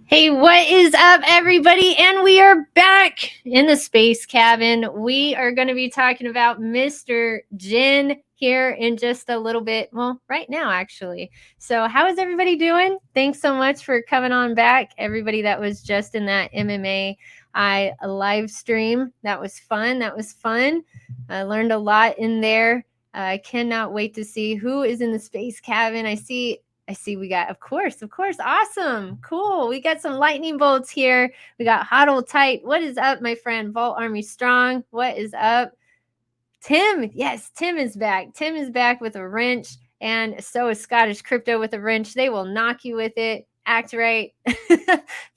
Hey, what is up, everybody? And we are back in the space cabin. We are going to be talking about Mr. Jin here in just a little bit. Well, right now, actually. So, how is everybody doing? Thanks so much for coming on back. Everybody that was just in that MMA live stream. That was fun. I learned a lot in there. I cannot wait to see who is in the space cabin. I see we got, of course, awesome, cool. We got some lightning bolts here. We got Huddle Tight. What is up, my friend? Vault Army Strong. What is up? Tim, yes, Tim is back. Tim is back with a wrench, and so is Scottish Crypto with a wrench. They will knock you with it. Act right.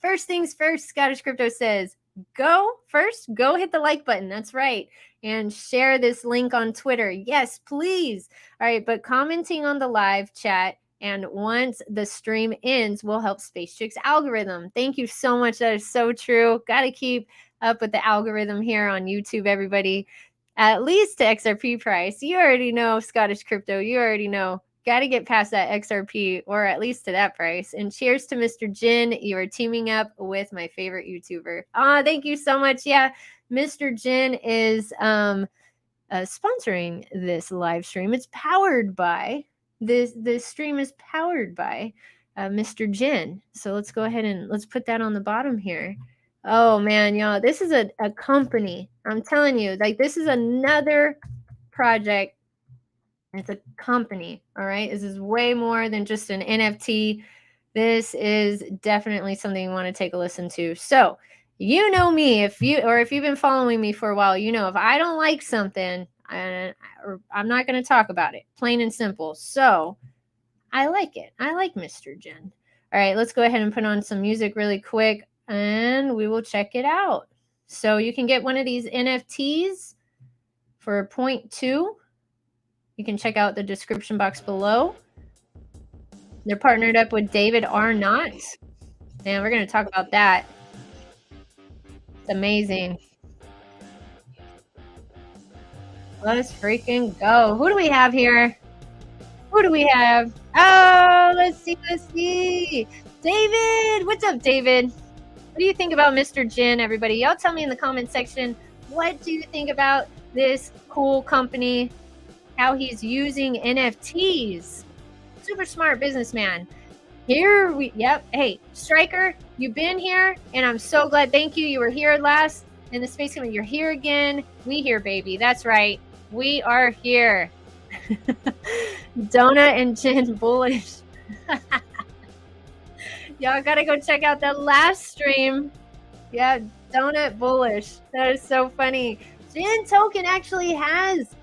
First things first, Scottish Crypto says, go hit the like button. That's right. And share this link on Twitter. Yes, please. All right, but commenting on the live chat and once the stream ends, will help Space Chick's algorithm. Thank you so much. That is so true. Got to keep up with the algorithm here on YouTube, everybody. At least to XRP price. You already know, Scottish Crypto. You already know. Got to get past that XRP, or at least to that price. And cheers to Mr. Jin. You are teaming up with my favorite YouTuber. Thank you so much. Yeah, Mr. Jin is sponsoring this live stream. It's powered by this stream is powered by Mr. Jin. So let's go ahead and let's put that on the bottom here. Oh man, y'all, this is a company. I'm telling you, like, this is another project. It's a company. All right, this is way more than just an NFT. This is definitely something you want to take a listen to. So you know me, if you've been following me for a while, you know if I don't like something, I'm not going to talk about it. Plain and simple. So I like it. I like Mr. Jin. All right, let's go ahead and put on some music really quick, and we will check it out. So you can get one of these NFTs for 0.2. You can check out the description box below. They're partnered up with David R. Knott. And we're going to talk about that. It's amazing. Let's freaking go. Who do we have here? Who do we have? Oh, let's see. David. What's up, David? What do you think about Mr. Jin, everybody? Y'all tell me in the comment section, what do you think about this cool company? How he's using NFTs. Super smart businessman. Hey, Striker, you've been here, and I'm so glad. Thank you. You were here last in the space community. You're here again. We here, baby. That's right. We are here. Donut and Jin bullish. Y'all gotta go check out that last stream. Yeah, Donut bullish. That is so funny. Jin Token actually has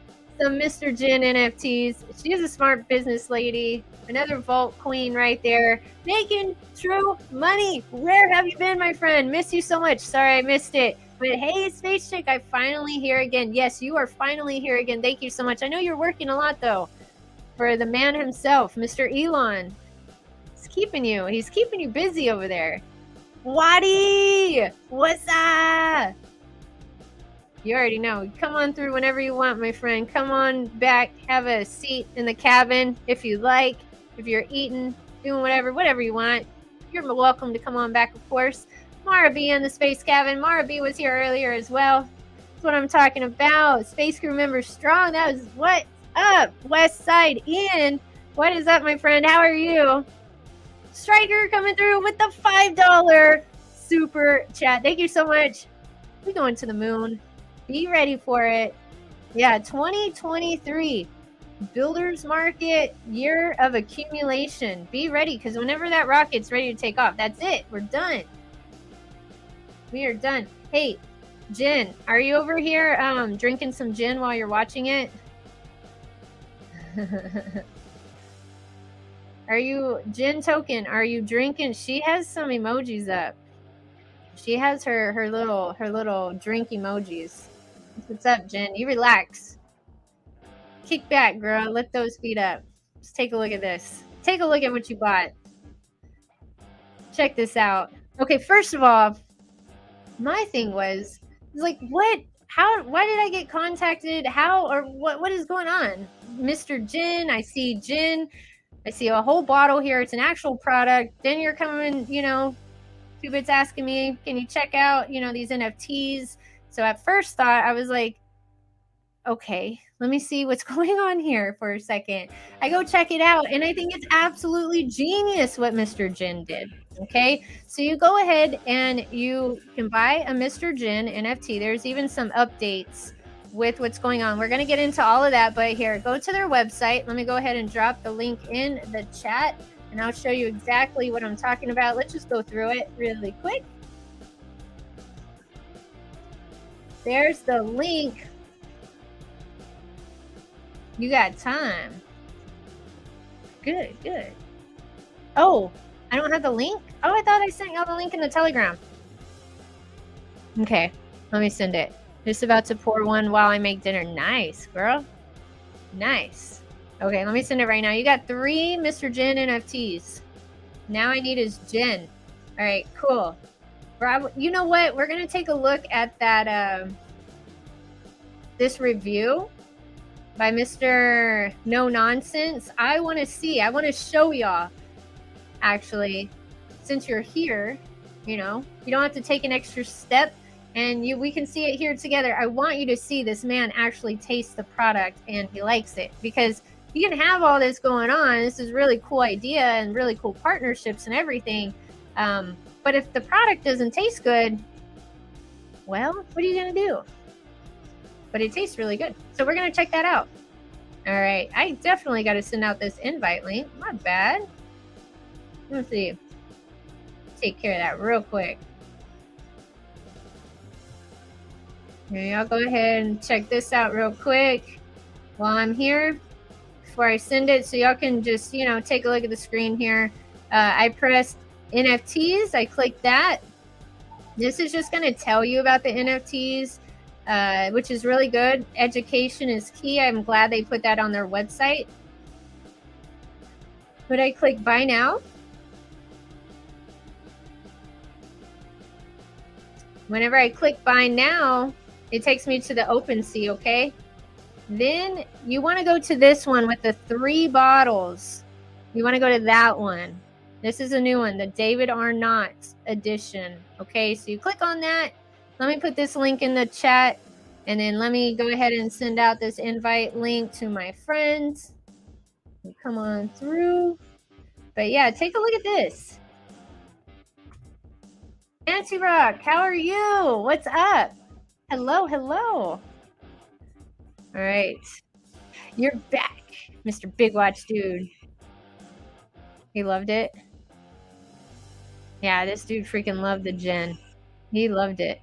some Mr. Jin NFTs. She's a smart business lady. Another vault queen right there, making true money. Where have you been, my friend? Miss you so much. Sorry I missed it. But hey, Space Chick, I'm finally here again. Yes, you are finally here again. Thank you so much. I know you're working a lot, though, for the man himself, Mr. Elon. He's keeping you busy over there. Waddy, what's up? You already know. Come on through whenever you want, my friend. Come on back. Have a seat in the cabin if you like. If you're eating, doing whatever you want, you're welcome to come on back, of course. Mara B in the space cabin. Mara B was here earlier as well. That's what I'm talking about. Space crew member strong. That was what's up. West Side Ian. What is up, my friend? How are you? Striker coming through with the $5 super chat. Thank you so much. We're going to the moon. Be ready for it. Yeah, 2023 builders market, year of accumulation. Be ready, because whenever that rocket's ready to take off, that's it. We're done. We are done. Hey, Jin, are you over here drinking some gin while you're watching it? Are you, Jin Token, are you drinking? She has some emojis up. She has her little drink emojis. What's up, Jen? You relax. Kick back, girl. Let those feet up. Just take a look at this. Take a look at what you bought. Check this out. Okay, first of all, my thing was like, what? How? Why did I get contacted? How or what is going on? Mr. Jin, I see Jin. I see a whole bottle here. It's an actual product. Then you're coming, Cupid's asking me, can you check out, these NFTs? So at first thought, I was like, okay, let me see what's going on here for a second. I go check it out, and I think it's absolutely genius what Mr. Jin did. Okay, so you go ahead and you can buy a Mr. Jin NFT. There's even some updates with what's going on. We're going to get into all of that, but here, go to their website. Let me go ahead and drop the link in the chat, and I'll show you exactly what I'm talking about. Let's just go through it really quick. There's the link. You got time. Good, good. Oh, I don't have the link? Oh, I thought I sent y'all the link in the Telegram. Okay, let me send it. Just about to pour one while I make dinner. Nice, girl. Nice. Okay, let me send it right now. You got 3 Mr. Jin NFTs. Now I need his Jin. All right, cool. Rob, you know what? We're going to take a look at that, this review by Mr. No Nonsense. I want to show y'all, actually, since you're here, you don't have to take an extra step, and we can see it here together. I want you to see this man actually taste the product and he likes it, because you can have all this going on. This is really cool idea and really cool partnerships and everything. But if the product doesn't taste good, well, what are you going to do? But it tastes really good. So we're going to check that out. All right. I definitely got to send out this invite link. My bad. Let's see. Take care of that real quick. Here, y'all go ahead and check this out real quick while I'm here before I send it, so y'all can just, take a look at the screen here. I pressed NFTs. I clicked that. This is just going to tell you about the NFTs, which is really good. Education is key. I'm glad they put that on their website. But I click buy now. Whenever I click buy now, it takes me to the OpenSea, okay? Then you want to go to this one with the 3 bottles. You want to go to that one. This is a new one, the David Arnott edition. Okay, so you click on that. Let me put this link in the chat, and then let me go ahead and send out this invite link to my friends. Come on through. But yeah, take a look at this. Nancy Rock, how are you? What's up? Hello, hello. All right. You're back, Mr. Big Watch Dude. He loved it. Yeah, this dude freaking loved the Gen. He loved it.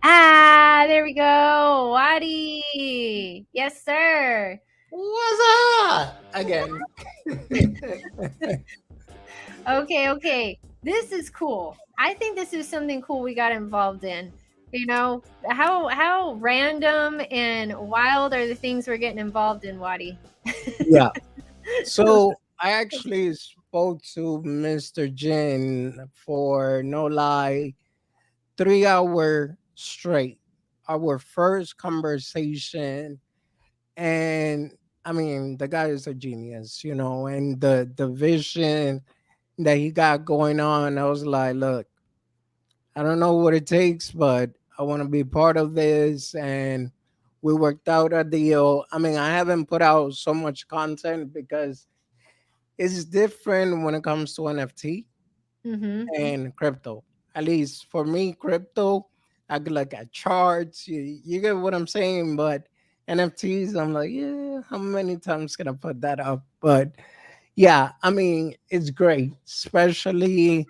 Ah, there we go. Wadi. Yes, sir. What's up? Again. Okay. This is cool. I think this is something cool we got involved in. How random and wild are the things we're getting involved in, Wadi? Yeah. So I actually spoke to Mr. Jin for no lie 3 hour straight. Our first conversation, and I mean the guy is a genius, and the vision that he got going on. I was like, look, I don't know what it takes, but I want to be part of this. And we worked out a deal. I mean, I haven't put out so much content because it's different when it comes to NFT and crypto. At least for me, crypto, I could look at charts. You get what I'm saying? But NFTs, I'm like, yeah, how many times can I put that up? But yeah, I mean, it's great, especially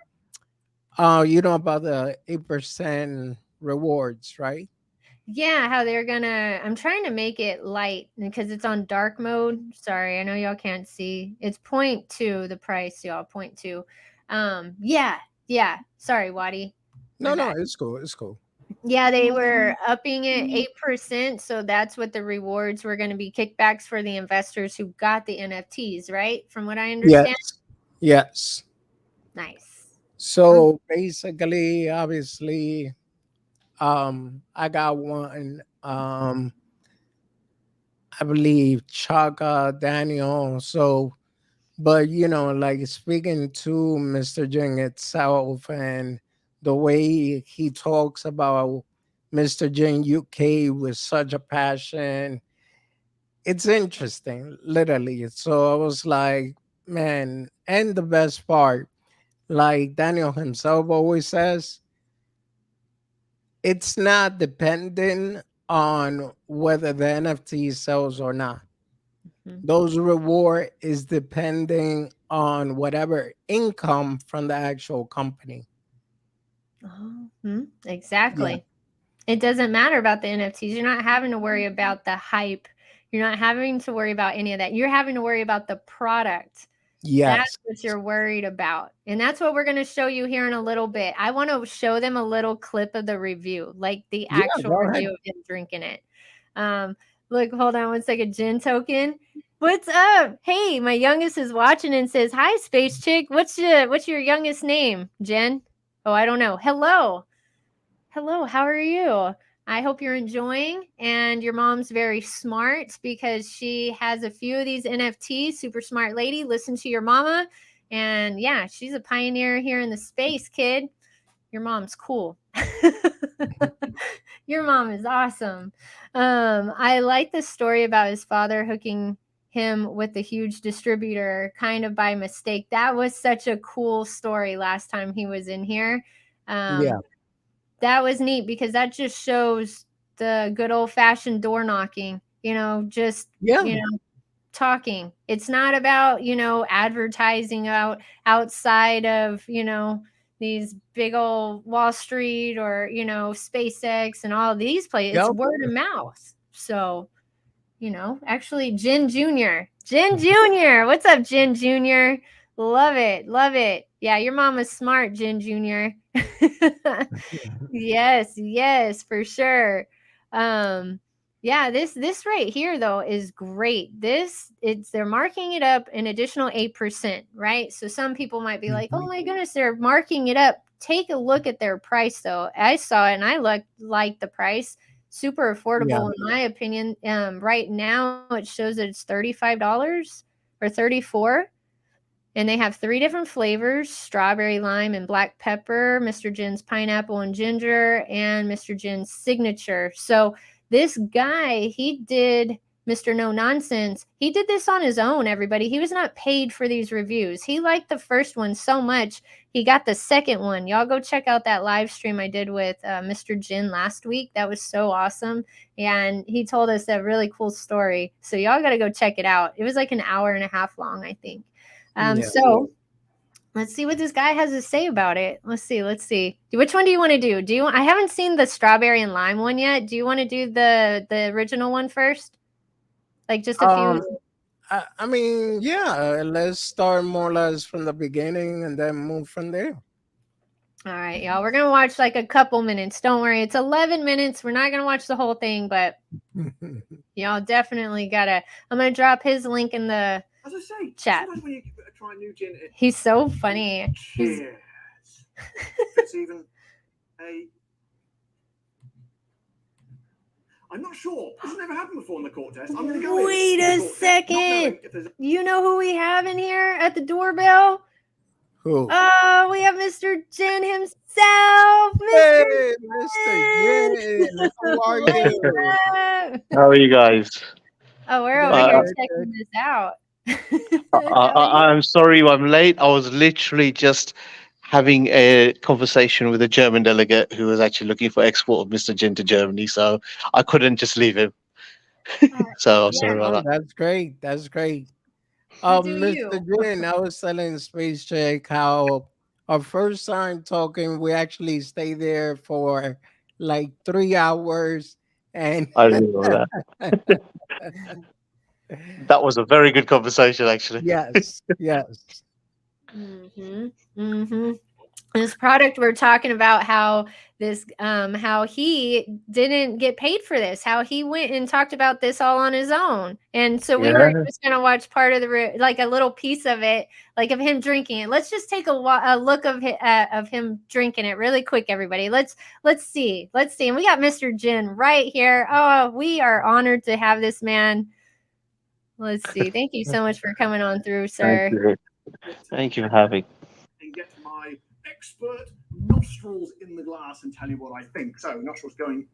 you know about the 8% rewards, right? Yeah, how they're gonna. I'm trying to make it light because it's on dark mode. Sorry, I know y'all can't see. It's 0.2 the price, y'all. 0.2. Yeah. Sorry, Wadi. My No, bad. it's cool. It's cool. Yeah, they were upping it 8%, so that's what the rewards were going to be, kickbacks for the investors who got the NFTs, right? From what I understand. Yes. Yes. Nice. So basically, obviously, I got one. I believe Chaka Daniel. So, but like speaking to Mr. Jing itself and the way he talks about Mr. Jin UK with such a passion. It's interesting, literally. So I was like, man, and the best part, like Daniel himself always says, it's not dependent on whether the NFT sells or not. Mhm. Those reward is depending on whatever income from the actual company. Yeah. Exactly. It doesn't matter about the NFTs. You're not having to worry about the hype. You're not having to worry about any of that. You're having to worry about the product. That's Yes. what you're worried about. And that's what we're going to show you here in a little bit. I want to show them a little clip of the review, like the Yeah, actual go ahead. review of him drinking it. Um, look, hold on one second. Gin token. What's up? Hey, my youngest is watching and says, "Hi, space chick. What's your youngest name, Jen?" Oh, I don't know. Hello. Hello, how are you? I hope you're enjoying. And your mom's very smart because she has a few of these NFTs. Super smart lady. Listen to your mama. And yeah, she's a pioneer here in the space, kid. Your mom's cool. Your mom is awesome. I like the story about his father hooking him with the huge distributor kind of by mistake. That was such a cool story last time he was in here. Yeah. That was neat because that just shows the good old fashioned door knocking, just, Yeah. you know, talking. It's not about, advertising outside of, these big old Wall Street or, SpaceX and all these places. It's Yep. word of mouth. So, actually Jin Jr. Jin Jr. What's up, Jin Jr.? Love it. Love it. Yeah, your mama's smart, Jin Jr. Yes, yes, for sure. Um, yeah, this right here though is great. They're marking it up an additional 8%, right? So some people might be like, "Oh Mhm. my goodness, they're marking it up." Take a look at their price though. I saw it and I like the price. Super Yeah. affordable in my opinion. Right now it shows that it's $35 or 34, and they have 3 different flavors: strawberry, lime, and black pepper, Mr. Jin's pineapple and ginger, and Mr. Jin's signature. So this guy, he did Mr. No Nonsense. He did this on his own, everybody. He was not paid for these reviews. He liked the first one so much, he got the second one. Y'all go check out that live stream I did with Mr. Jin last week. That was so awesome. And he told us a really cool story. So y'all got to go check it out. It was like an hour and a half long, I think. Yeah. So let's see what this guy has to say about it. Let's see. Let's see. Which one do you want to do? I haven't seen the strawberry and lime one yet. Do you want to do the original one first? Like just a few. Um, I mean, yeah, let's start more or less from the beginning and then move from there. All right, y'all. We're gonna watch like a couple minutes. Don't worry. It's 11 minutes. We're not gonna watch the whole thing, but y'all definitely gotta. I'm gonna drop his link in the As I say, chat. sometimes when you try new gin, He's so funny. cheers. If it's even a, I'm not sure. This has never happened before in the court test. I'm going to go in. Wait a second. You know who we have in here at the doorbell? Who? Oh, we have Mr. Jin himself. Mr. Hey, Mr. Jin, how are you? Jin. How are you guys? Oh, we're over Good, here good, checking good. this out. I'm sorry I'm late. I was literally just having a conversation with a German delegate who was actually looking for export of Mr. Gin to Germany, so I couldn't just leave him. So I'm Yeah, sorry Oh, about that's great. That's great. you do Mr. you. Jin, I was telling Space Check how our first time talking, we actually stayed there for like 3 hours, and that. I remember that. That was a very good conversation, actually. yes, yes, Mm-hmm. Mm-hmm. This product we're talking about how he didn't get paid for this, how he went and talked about this all on his own. And so we were Yeah. just going to watch part of like a little piece of it, like of him drinking it. Let's just take a look of him drinking it really quick, everybody. Let's see. Let's see. And we got Mr. Jin right here. Oh, we are honored to have this man. Let's see. Thank you so much for coming on through, Thank sir. you. Thank you for having. And get my expert nostrils in the glass and tell you what I think. So nostrils going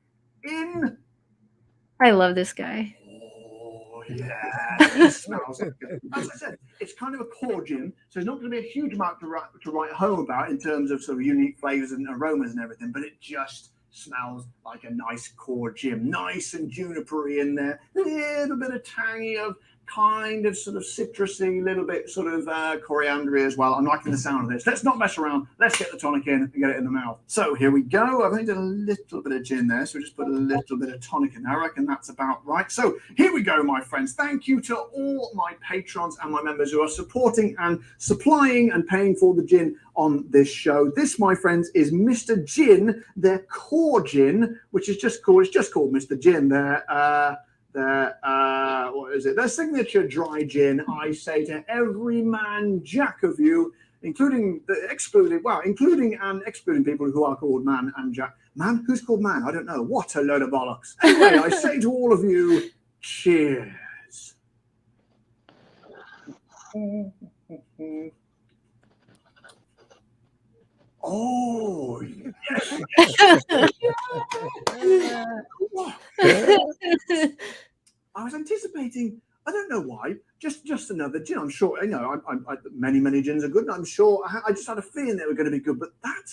in. I love this guy. Oh, yeah. He smells like as I said, it's kind of a core gin, so there's not going to be a huge amount to write home about in terms of sort of unique flavors and aromas and everything, but it just smells like a nice core gin. Nice and junipery in there. A little bit of tangy of kind of sort of citrusy, little bit sort of coriander as well. I'm liking the sound of this. Let's not mess around. Let's get the tonic in and get it in the mouth. So here we go. I've only done a little bit of gin there, so we just put a little bit of tonic in there. I reckon that's about right. So here we go, my friends. Thank you to all my patrons and my members who are supporting and supplying and paying for the gin on this show. This, my friends, is Mr. Gin, their core gin, which is just called Mr. Gin. What is it? Their signature dry gin. I say to every man jack of you, including and excluding people who are called man and jack. Man? Who's called man? I don't know. What a load of bollocks. Anyway, I say to all of you, cheers. Oh, yes. I was anticipating, I don't know why, just another gin. I'm sure, many gins are good, and I'm sure I just had a feeling they were going to be good, but that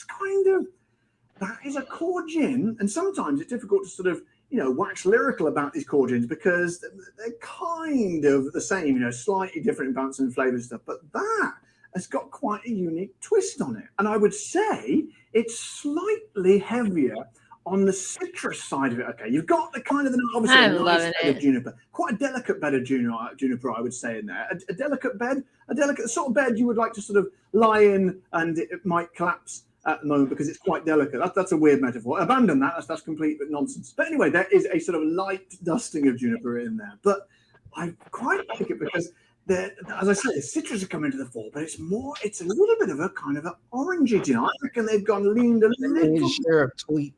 is a core gin, and sometimes it's difficult to sort of, wax lyrical about these core gins because they're kind of the same, slightly different in balance and flavor stuff, but that has got quite a unique twist on it. And I would say it's slightly heavier on the citrus side of it. Okay, you've got the kind of obviously a nice bed of juniper, quite a delicate bed of juniper, I would say in there. A delicate sort of bed you would like to sort of lie in, and it might collapse at the moment because it's quite delicate. That's a weird metaphor. Abandon that. That's complete nonsense. But anyway, there is a sort of light dusting of juniper in there. But I quite like it because as I said, the citrus are coming to the fore, but it's a little bit of a kind of an orangey gin. I reckon they've leaned a little share a tweet.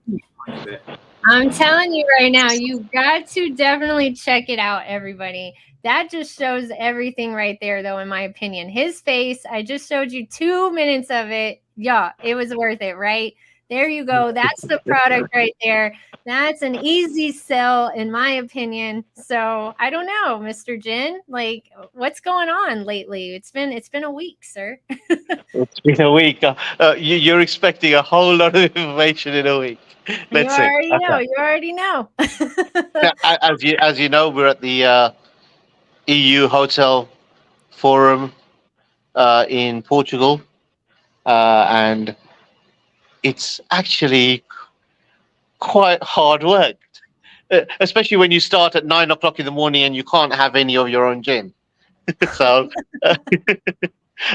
I'm telling you right now, you've got to definitely check it out, everybody. That just shows everything right there, though, in my opinion. His face, I just showed you 2 minutes of it. Yeah, it was worth it, right? There you go. That's the product right there. That's an easy sell, in my opinion. So I don't know, Mr. Gin, like what's going on lately? It's been a week, sir. It's been a week. You're expecting a whole lot of information in a week. Let's see. You already know. As you know, we're at the EU Hotel Forum in Portugal, and it's actually quite hard work, especially when you start at 9 o'clock in the morning and you can't have any of your own gin. So,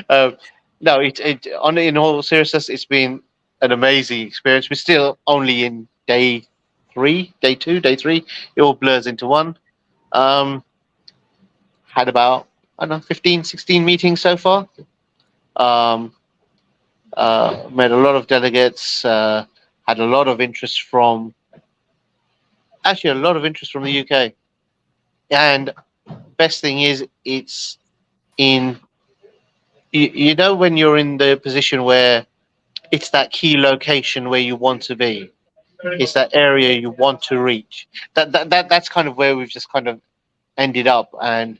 no, in all seriousness, it's been an amazing experience. We're still only in day 3. It all blurs into one. Had about, 15, 16 meetings so far. Met a lot of delegates, had a lot of interest from the UK. And best thing is it's in, when you're in the position where it's that key location where you want to be. It's that area you want to reach. That's kind of where we've just kind of ended up. And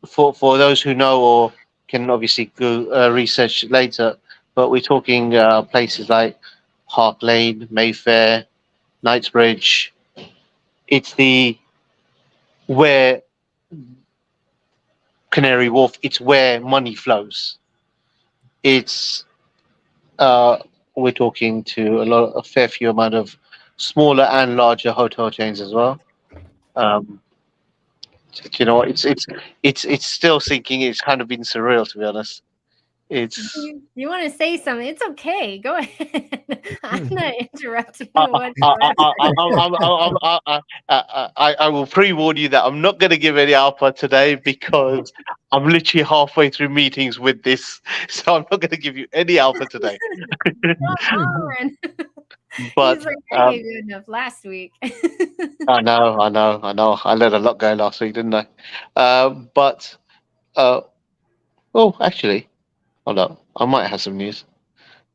for those who know or can obviously go research later, but we're talking places like Park Lane, Mayfair, Knightsbridge. It's where Canary Wharf. It's where money flows. It's we're talking to a fair few amount of smaller and larger hotel chains as well. It's still sinking. It's kind of been surreal, to be honest. You want to say something? It's okay. Go ahead. I'm not interrupting you. I will pre-warn you that I'm not going to give any alpha today because I'm literally halfway through meetings with this, so I'm not going to give you any alpha today. But he's like, I gave you enough last week. I know. I let a lot go last week, didn't I? Actually. Hold up, I might have some news.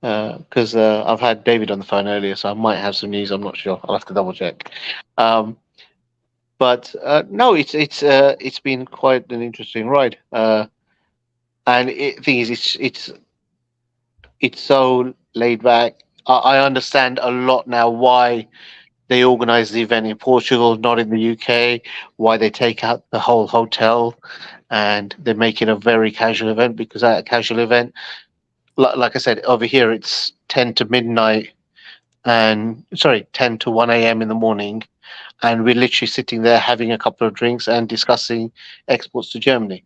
because I've had David on the phone earlier, so I might have some news. I'm not sure. I'll have to double check. Um, but no, it's been quite an interesting ride. And thing is, it's so laid back. I understand a lot now why they organize the event in Portugal, not in the UK. Why they take out the whole hotel, and they make it a very casual event, because at a casual event, like I said, over here it's 10 to midnight, and sorry, 10 to 1 a.m. in the morning, and we're literally sitting there having a couple of drinks and discussing exports to Germany.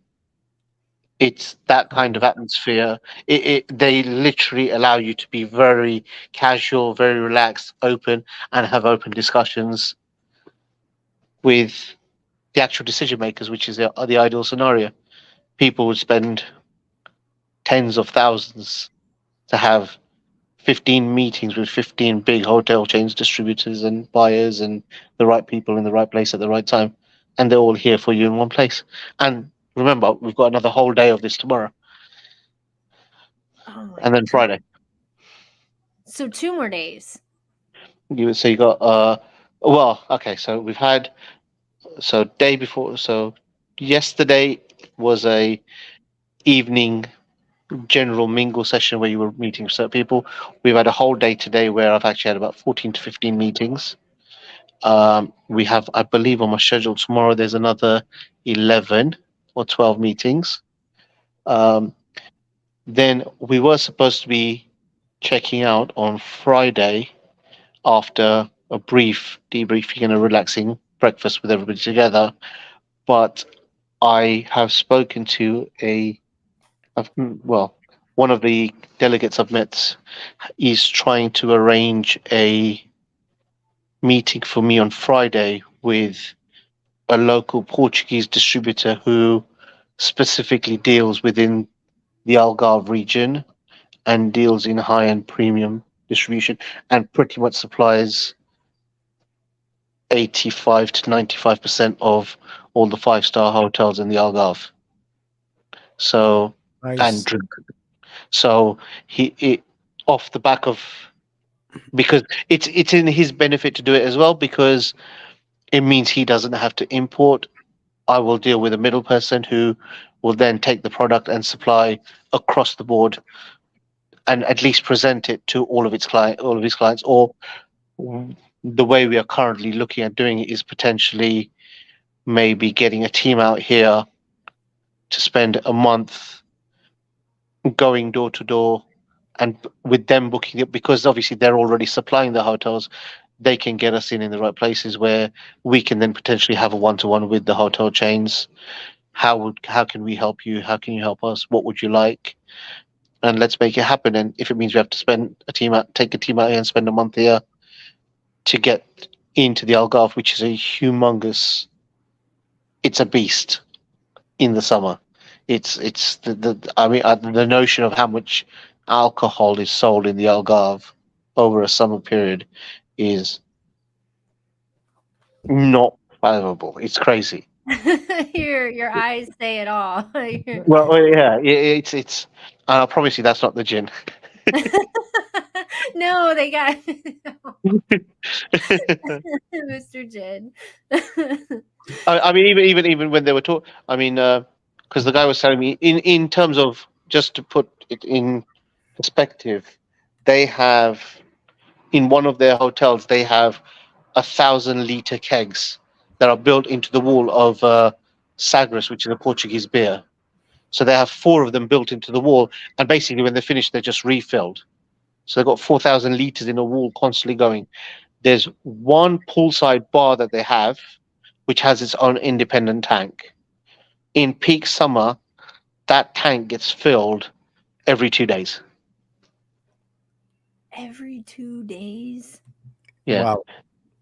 It's that kind of atmosphere. They literally allow you to be very casual, very relaxed, open, and have open discussions with the actual decision makers, which is the ideal scenario. People would spend tens of thousands to have 15 meetings with 15 big hotel chains, distributors, and buyers, and the right people in the right place at the right time. And they're all here for you in one place. And remember, we've got another whole day of this tomorrow, Oh my and then God. Friday. So 2 more days. So you got well, okay. So we've had day before. So yesterday was a evening general mingle session where you were meeting certain people. We've had a whole day today where I've actually had about 14 to 15 meetings. We have, I believe, on my schedule tomorrow, there's another 11 or 12 meetings. Then we were supposed to be checking out on Friday after a brief debriefing and a relaxing breakfast with everybody together. But I have spoken to well, one of the delegates I've met is trying to arrange a meeting for me on Friday with a local Portuguese distributor who specifically deals within the Algarve region and deals in high end premium distribution, and pretty much supplies 85 to 95% of all the 5-star hotels in the Algarve. So, and Nice. drink. So off the back of, because it's in his benefit to do it as well, because it means he doesn't have to import. I will deal with a middle person who will then take the product and supply across the board, and at least present it to all of his clients. Or the way we are currently looking at doing it is potentially maybe getting a team out here to spend a month going door to door, and with them booking it, because obviously they're already supplying the hotels. They can get us in the right places where we can then potentially have a one-to-one with the hotel chains. How can we help you? How can you help us? What would you like? And let's make it happen. And if it means we have to take a team out here and spend a month here to get into the Algarve, which is a humongous, it's a beast in the summer. It's the notion of how much alcohol is sold in the Algarve over a summer period is not fathomable. It's crazy. Your eyes say it all. Well, yeah, it's. I promise you, that's not the gin. No, they got Mr. Jin. I mean, even when they were talking, I mean, because the guy was telling me in terms of, just to put it in perspective, they have, in one of their hotels, they have 1,000-liter kegs that are built into the wall of Sagres, which is a Portuguese beer. So they have 4 of them built into the wall, and basically when they're finished, they're just refilled. So they've got 4,000 liters in a wall constantly going. There's one poolside bar that they have, which has its own independent tank. In peak summer, that tank gets filled every 2 days. Every 2 days. Yeah. Wow.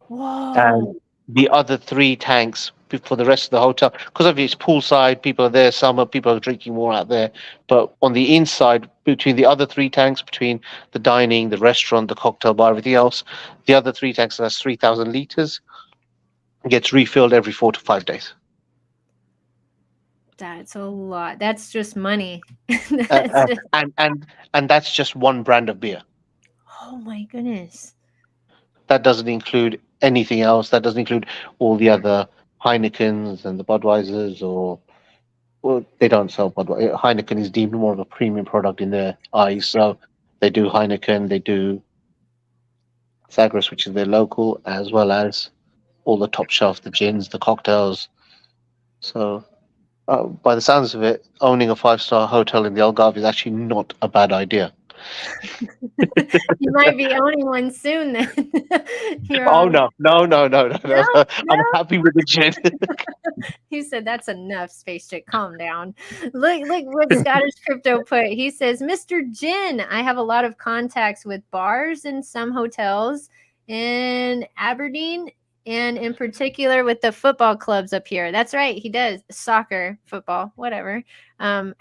Whoa. And the other 3 tanks for the rest of the hotel, because obviously it's poolside, people are there summer, people are drinking more out there. But on the inside, between the other 3 tanks, between the dining, the restaurant, the cocktail bar, everything else, the other 3 tanks, that's 3,000 liters, gets refilled every 4 to 5 days. That's a lot. That's just money. uh, That's uh, just, and and and that's just one brand of beer. oh my goodness. That doesn't include anything else. That doesn't include all the other Heinekens and the Budweisers, or well, they don't sell Budweiser. Heineken is deemed more of a premium product in their eyes, so they do Heineken, they do Sagres, which is their local, as well as all the top shelf, the gins, the cocktails. So, by the sounds of it, owning a five-star hotel in the Algarve is actually not a bad idea. You might be owning one soon then. You're Oh on. no, no, no, no, no, No, no! No. no. I'm happy with the gin. He said that's enough, Space Chick. Calm down. Look what Scottish Crypto put. He says, Mr. Jin, I have a lot of contacts with bars and some hotels in Aberdeen, and in particular with the football clubs up here. That's right, he does. Soccer, football, whatever. Um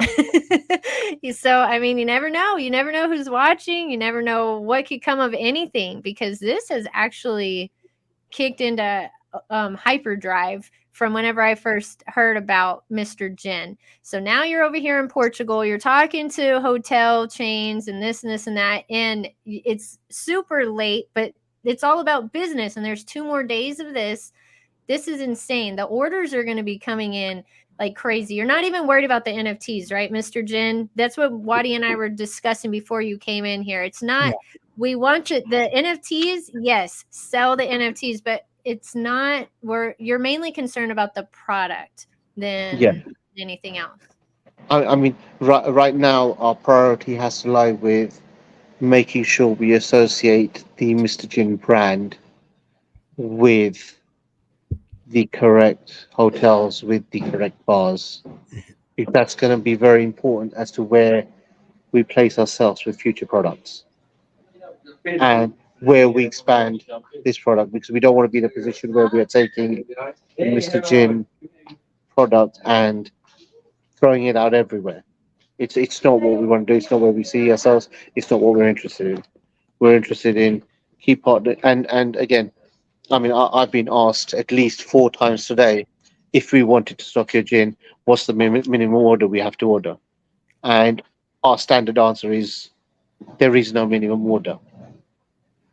so I mean, you never know. You never know who's watching. You never know what could come of anything, because this has actually kicked into hyperdrive from whenever I first heard about Mr. Jin. So now you're over here in Portugal, you're talking to hotel chains and this and that, and it's super late, but it's all about business. And there's 2 more days of this. This is insane. The orders are going to be coming in like crazy. You're not even worried about the NFTs, right, Mr. Jin? That's what Wadi and I were discussing before you came in here. It's not, we want to, the NFTs, yes, sell the NFTs, but it's not, you're mainly concerned about the product than Yeah. anything else. I mean, right now, our priority has to lie with making sure we associate the Mr. Gin brand with the correct hotels, with the correct bars. If that's going to be very important as to where we place ourselves with future products and where we expand this product, because we don't want to be in a position where we are taking the Mr. Gin product and throwing it out everywhere. It's not what we want to do. It's not where we see ourselves. It's not what we're interested in. We're interested in key partner. And again, I mean, I've been asked at least 4 times today, if we wanted to stock your gin, what's the minimum order we have to order? And our standard answer is there is no minimum order.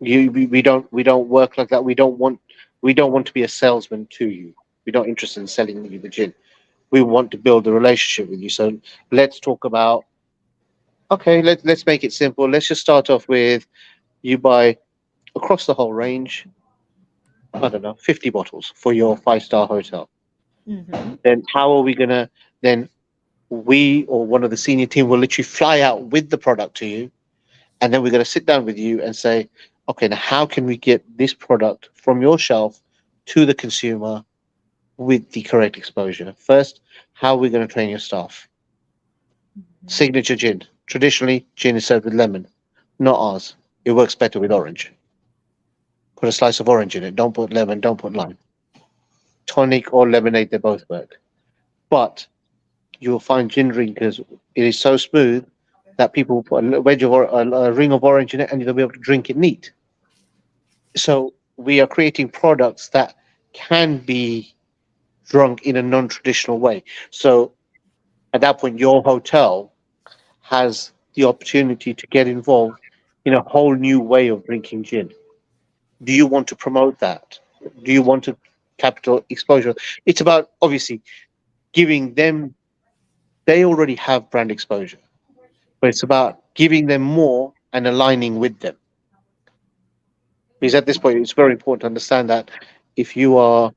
We don't work like that. We don't want to be a salesman to you. We're not interested in selling you the gin. We want to build a relationship with you. So let's talk about, okay, let's make it simple. Let's just start off with you buy across the whole range, I don't know, 50 bottles for your five-star hotel. Mm-hmm. Then how are we gonna then we or one of the senior team will literally fly out with the product to you, and then we're gonna sit down with you and say, okay, now how can we get this product from your shelf to the consumer with the correct exposure? First, how are we gonna train your staff? Signature gin. Traditionally, gin is served with lemon, not ours. It works better with orange. Put a slice of orange in it. Don't put lemon. Don't put lime. Tonic or lemonade, they both work. But you'll find gin drinkers, it is so smooth that people will put a wedge of a ring of orange in it, and they'll be able to drink it neat. So we are creating products that can be drunk in a non-traditional way. So at that point, your hotel has the opportunity to get involved in a whole new way of drinking gin. Do you want to promote that? Do you want to capital exposure? It's about obviously giving them, they already have brand exposure, but it's about giving them more and aligning with them. Because at this point, it's very important to understand that if you,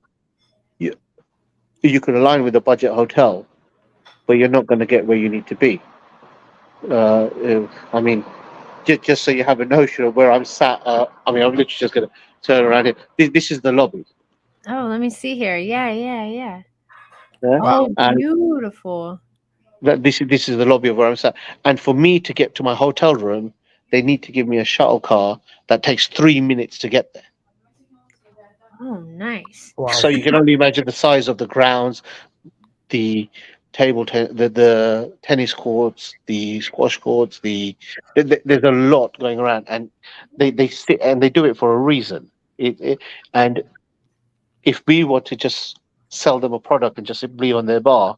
you could align with a budget hotel, but you're not going to get where you need to be. I mean, just so you have a notion of where I'm sat. I mean, I'm literally just going to turn around here. This is the lobby. Oh, let me see here. Yeah. Yeah? Oh, And beautiful. this is the lobby of where I'm sat. And for me to get to my hotel room, they need to give me a shuttle car that takes 3 minutes to get there. Oh, nice. Wow. So you can only imagine the size of the grounds, the the tennis courts, the squash courts, there's a lot going around, and they sit and they do it for a reason. And if we were to just sell them a product and just leave on their bar,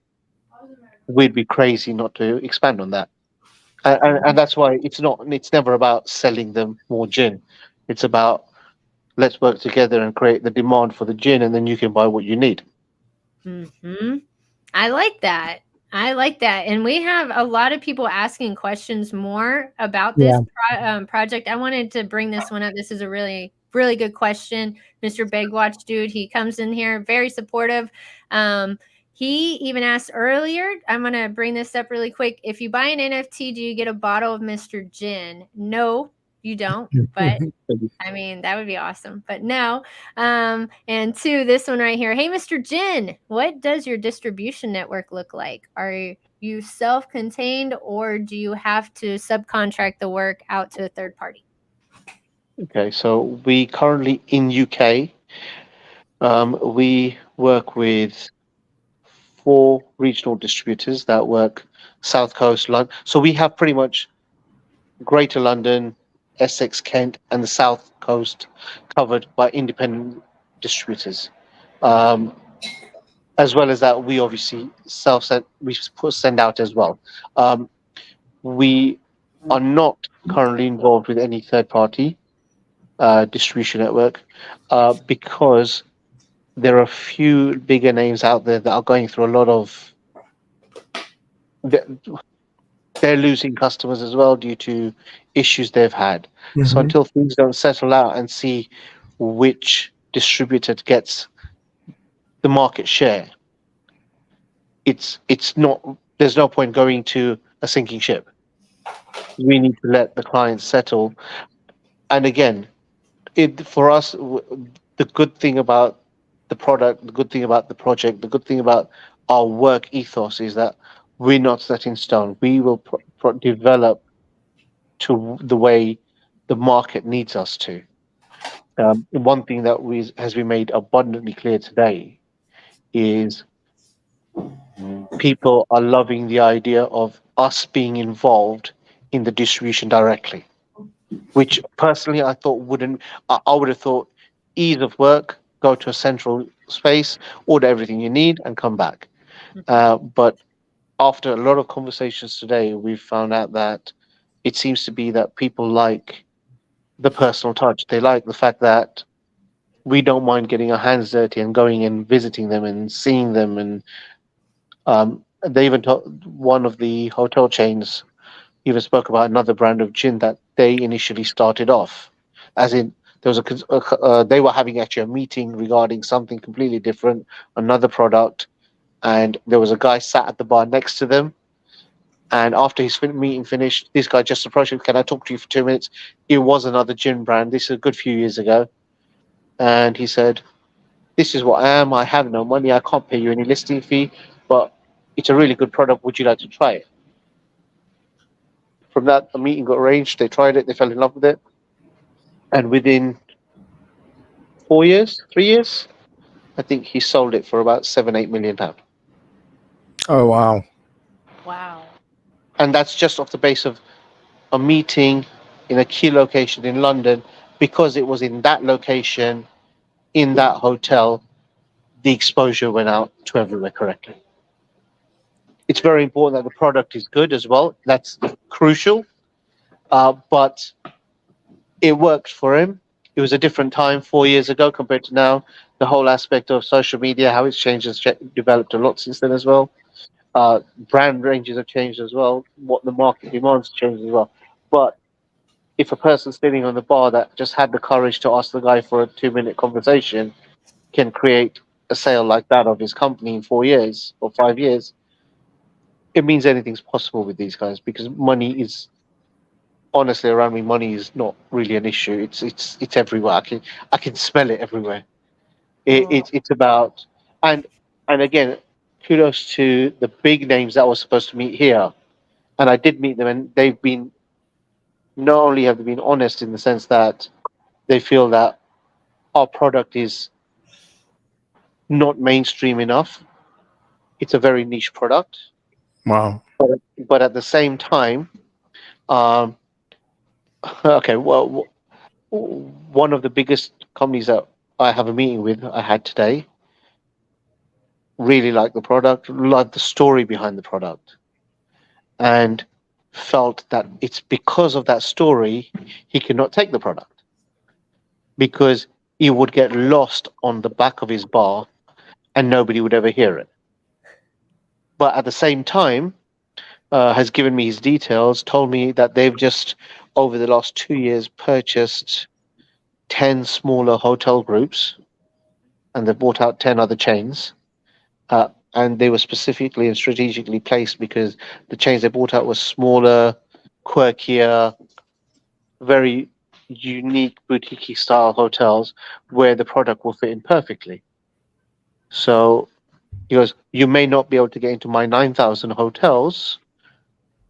we'd be crazy not to expand on that. And that's why it's never about selling them more gin. It's about let's work together and create the demand for the gin, and then you can buy what you need. Mm-hmm. I like that. I like that. And we have a lot of people asking questions more about this project. I wanted to bring this one up. This is a really, really good question. Mr. Begwatch dude, he comes in here very supportive. He even asked earlier, I'm going to bring this up really quick. If you buy an NFT, do you get a bottle of Mr. Gin? No, you don't. But I mean, that would be awesome. But no. And two, this one right here. Hey, Mr. Jin, what does your distribution network look like? Are you self-contained or do you have to subcontract the work out to a third party? Okay, so we currently in UK, we work with 4 regional distributors that work South Coast, London. So we have pretty much Greater London, Essex, Kent, and the South Coast covered by independent distributors. As well as that, we obviously send out as well. We are not currently involved with any third party distribution network because there are a few bigger names out there that are going through a lot of. They're losing customers as well due to issues they've had. So until things don't settle out and see which distributor gets the market share, it's not. There's no point going to a sinking ship. We need to let the clients settle. And again, for us, the good thing about the product, the good thing about the project, the good thing about our work ethos is that we're not set in stone. We will develop to the way the market needs us to. One thing that has been made abundantly clear today is people are loving the idea of us being involved in the distribution directly, which personally I thought wouldn't. I would have thought ease of work, go to a central space, order everything you need, and come back. But after a lot of conversations today, we've found out that it seems to be that people like the personal touch. They like the fact that we don't mind getting our hands dirty and going and visiting them and seeing them. And they even one of the hotel chains even spoke about another brand of gin that they initially started off, as in there was they were having actually a meeting regarding something completely different, another product, and there was a guy sat at the bar next to them. And after his meeting finished, this guy just approached him. Can I talk to you for 2 minutes? It was another gin brand. This is a good few years ago. And he said, this is what I am. I have no money. I can't pay you any listing fee, but it's a really good product. Would you like to try it? From that, a meeting got arranged. They tried it. They fell in love with it. And within 3 years, I think he sold it for about £7-8 million. Oh, wow. Wow. And that's just off the base of a meeting in a key location in London. Because it was in that location, in that hotel, the exposure went out to everywhere correctly. It's very important that the product is good as well. That's crucial. But it worked for him. It was a different time 4 years ago compared to now. The whole aspect of social media, how it's changed, has developed a lot since then as well. Brand ranges have changed as well. What the market demands changed as well. But if a person sitting on the bar that just had the courage to ask the guy for a 2-minute conversation can create a sale like that of his company in 4 years or 5 years, it means anything's possible with these guys, because money is honestly around me. Money is not really an issue. It's everywhere. I can smell it everywhere. It's about and again, kudos to the big names that were supposed to meet here, and I did meet them, and they've been not only have they been honest in the sense that they feel that our product is not mainstream enough. It's a very niche product. Wow. But at the same time, okay, well, one of the biggest companies that I have a meeting with, I had today, really liked the product, liked the story behind the product, and felt that it's because of that story he cannot take the product because he would get lost on the back of his bar and nobody would ever hear it. But at the same time, has given me his details, told me that they've just, over the last 2 years, purchased 10 smaller hotel groups and they've bought out 10 other chains. And they were specifically and strategically placed because the chains they bought out were smaller, quirkier, very unique boutique style hotels where the product will fit in perfectly. So he goes, you may not be able to get into my 9,000 hotels,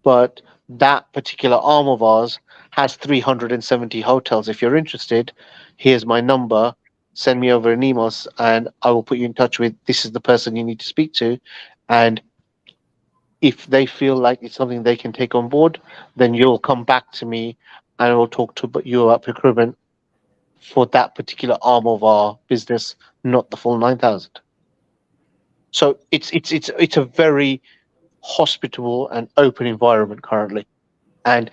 but that particular arm of ours has 370 hotels. If you're interested, here's my number. Send me over an email and I will put you in touch with this is the person you need to speak to. And if they feel like it's something they can take on board, then you'll come back to me and we'll talk to you about procurement for that particular arm of our business, not the full 9,000. So it's a very hospitable and open environment currently, and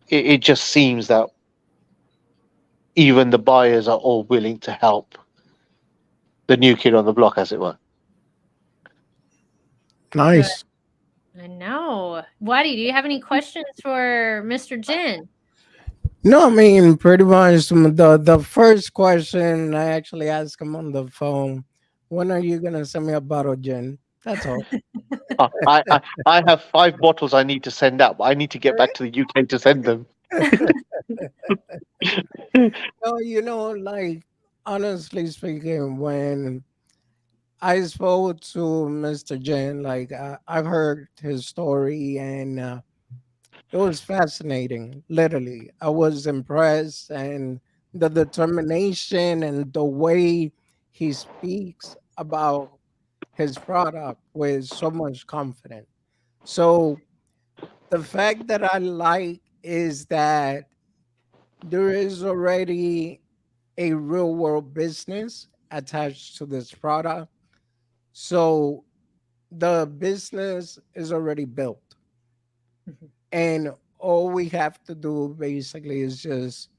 it just seems that even the buyers are all willing to help the new kid on the block, as it were. Good. Nice. I know. Waddy, do you have any questions for Mr. Jin? No, I mean pretty much the first question I actually asked him on the phone. When are you gonna send me a bottle of gin? That's all. I have 5 bottles I need to send out, but I need to get back to the UK to send them. No, like honestly speaking, when I spoke to Mr. Jen, like I've heard his story and it was fascinating. Literally, I was impressed, and the determination and the way he speaks about his product with so much confidence. So the fact that I like is that there is already a real world business attached to this product. So the business is already built. Mhm. And all we have to do basically is just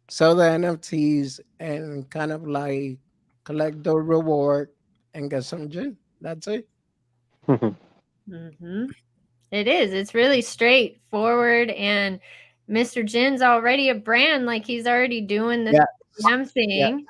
sell the NFTs and kind of like collect the reward and get some gin. That's it. Mm-hmm. It is. It's really straightforward, and Mr. Jin's already a brand. Like he's already doing the Yes. damn Yeah. thing.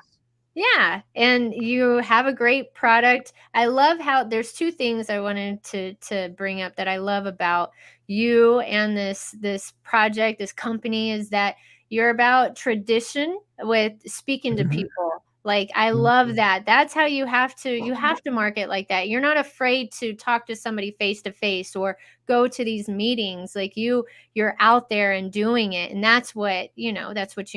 Yeah, and you have a great product. I love how there's two things I wanted to bring up that I love about you and this project, this company is that you're about tradition with speaking to Mhm. people. Like I Mhm. love that. That's how you have to market like that. You're not afraid to talk to somebody face to face or go to these meetings. Like you're out there and doing it, and that's what you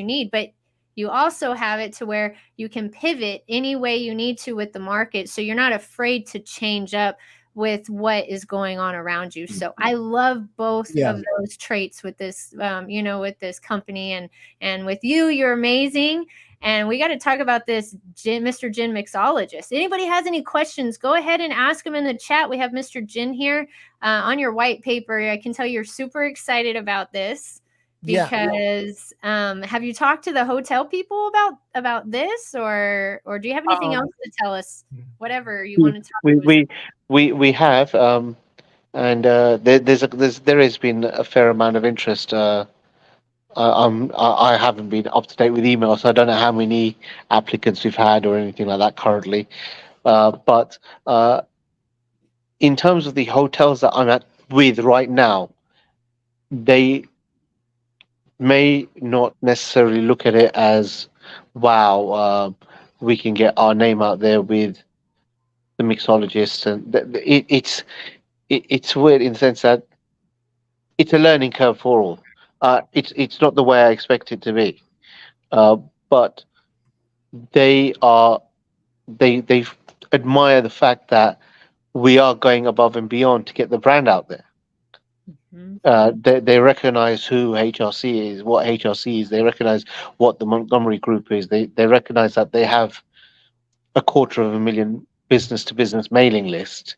need. But you also have it to where you can pivot any way you need to with the market. So you're not afraid to change up with what is going on around you. So I love both Yeah. of those traits with this, with this company and with you. You're amazing. And we got to talk about this Mr. Jin mixologist. Anybody has any questions, go ahead and ask them in the chat. We have Mr. Jin here on your white paper. I can tell you're super excited about this Yeah. because have you talked to the hotel people about this or do you have anything else Um, to tell us, whatever you we want to talk we to us? we we have and there has been a fair amount of interest. I haven't been up to date with emails, so I don't know how many applicants we've had or anything like that currently. But in terms of the hotels that I'm at with right now, they may not necessarily look at it as, wow, we can get our name out there with the mixologists, and it's weird in the sense that it's a learning curve for all. It's not the way I expect it to be, but they are they admire the fact that we are going above and beyond to get the brand out there. Mhm. They recognize who HRC is, what HRC is. They recognize what the Montgomery Group is. They recognize that they have a quarter of a million business to business mailing list,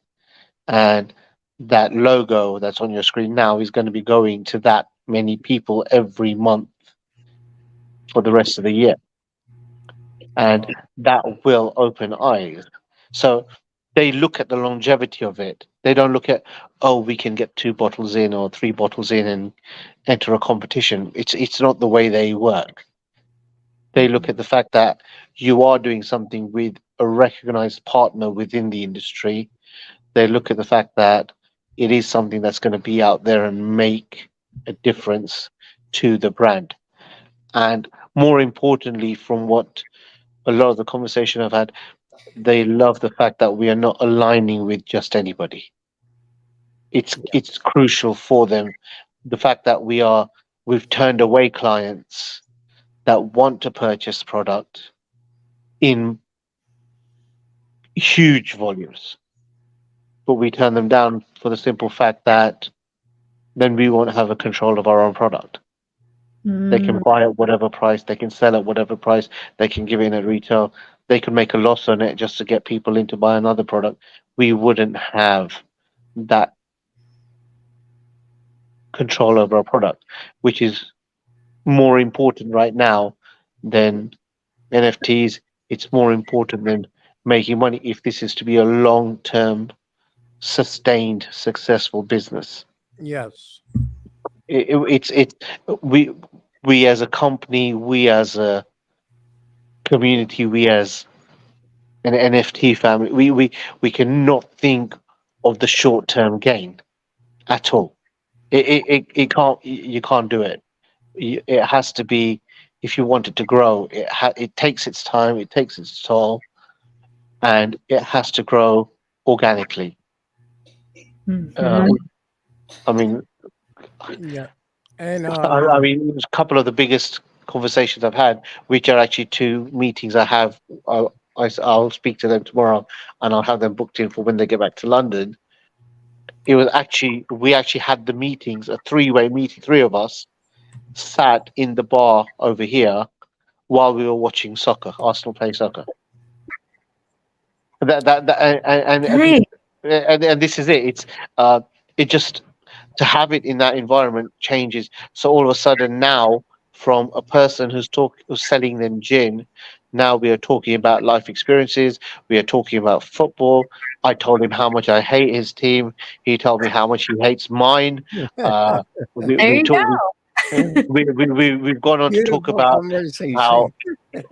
and that logo that's on your screen now is going to be going to that many people every month for the rest of the year, and that will open eyes. So they look at the longevity of it. They don't look at, oh, we can get 2 bottles in or 3 bottles in and enter a competition. It's not the way they work. They look at the fact that you are doing something with a recognized partner within the industry. They look at the fact that it is something that's going to be out there and make a difference to the brand. And more importantly, from what a lot of the conversation I've had, they love the fact that we are not aligning with just anybody. It's crucial for them. The fact that we've turned away clients that want to purchase product in huge volumes, but we turn them down for the simple fact that then we won't have a control of our own product. They can buy at whatever price, they can sell at whatever price, they can give it in at retail, they could make a loss on it just to get people in to buy another product. We wouldn't have that control over our product, which is more important right now than NFTs. It's more important than making money if this is to be a long term, sustained, successful business. Yes. It's we as a company, we as a community, we as an NFT family, we cannot think of the short term gain at all. It can't, you can't do it. It has to be, if you want it to grow, it takes its time, it takes its toll, and it has to grow organically. I mean, Yeah. And I mean, it was a couple of the biggest conversations I've had, which are actually 2 meetings I have. I'll speak to them tomorrow, and I'll have them booked in for when they get back to London. It was actually, we actually had the meetings, a 3-way meeting. 3 of us sat in the bar over here while we were watching soccer, Arsenal play soccer. And this is it. It's it just, to have it in that environment changes. So all of a sudden now, from a person who's selling them gin, now we are talking about life experiences. We are talking about football. I told him how much I hate his team. He told me how much he hates mine. There you go. We've gone on to talk beautiful about conversation. how,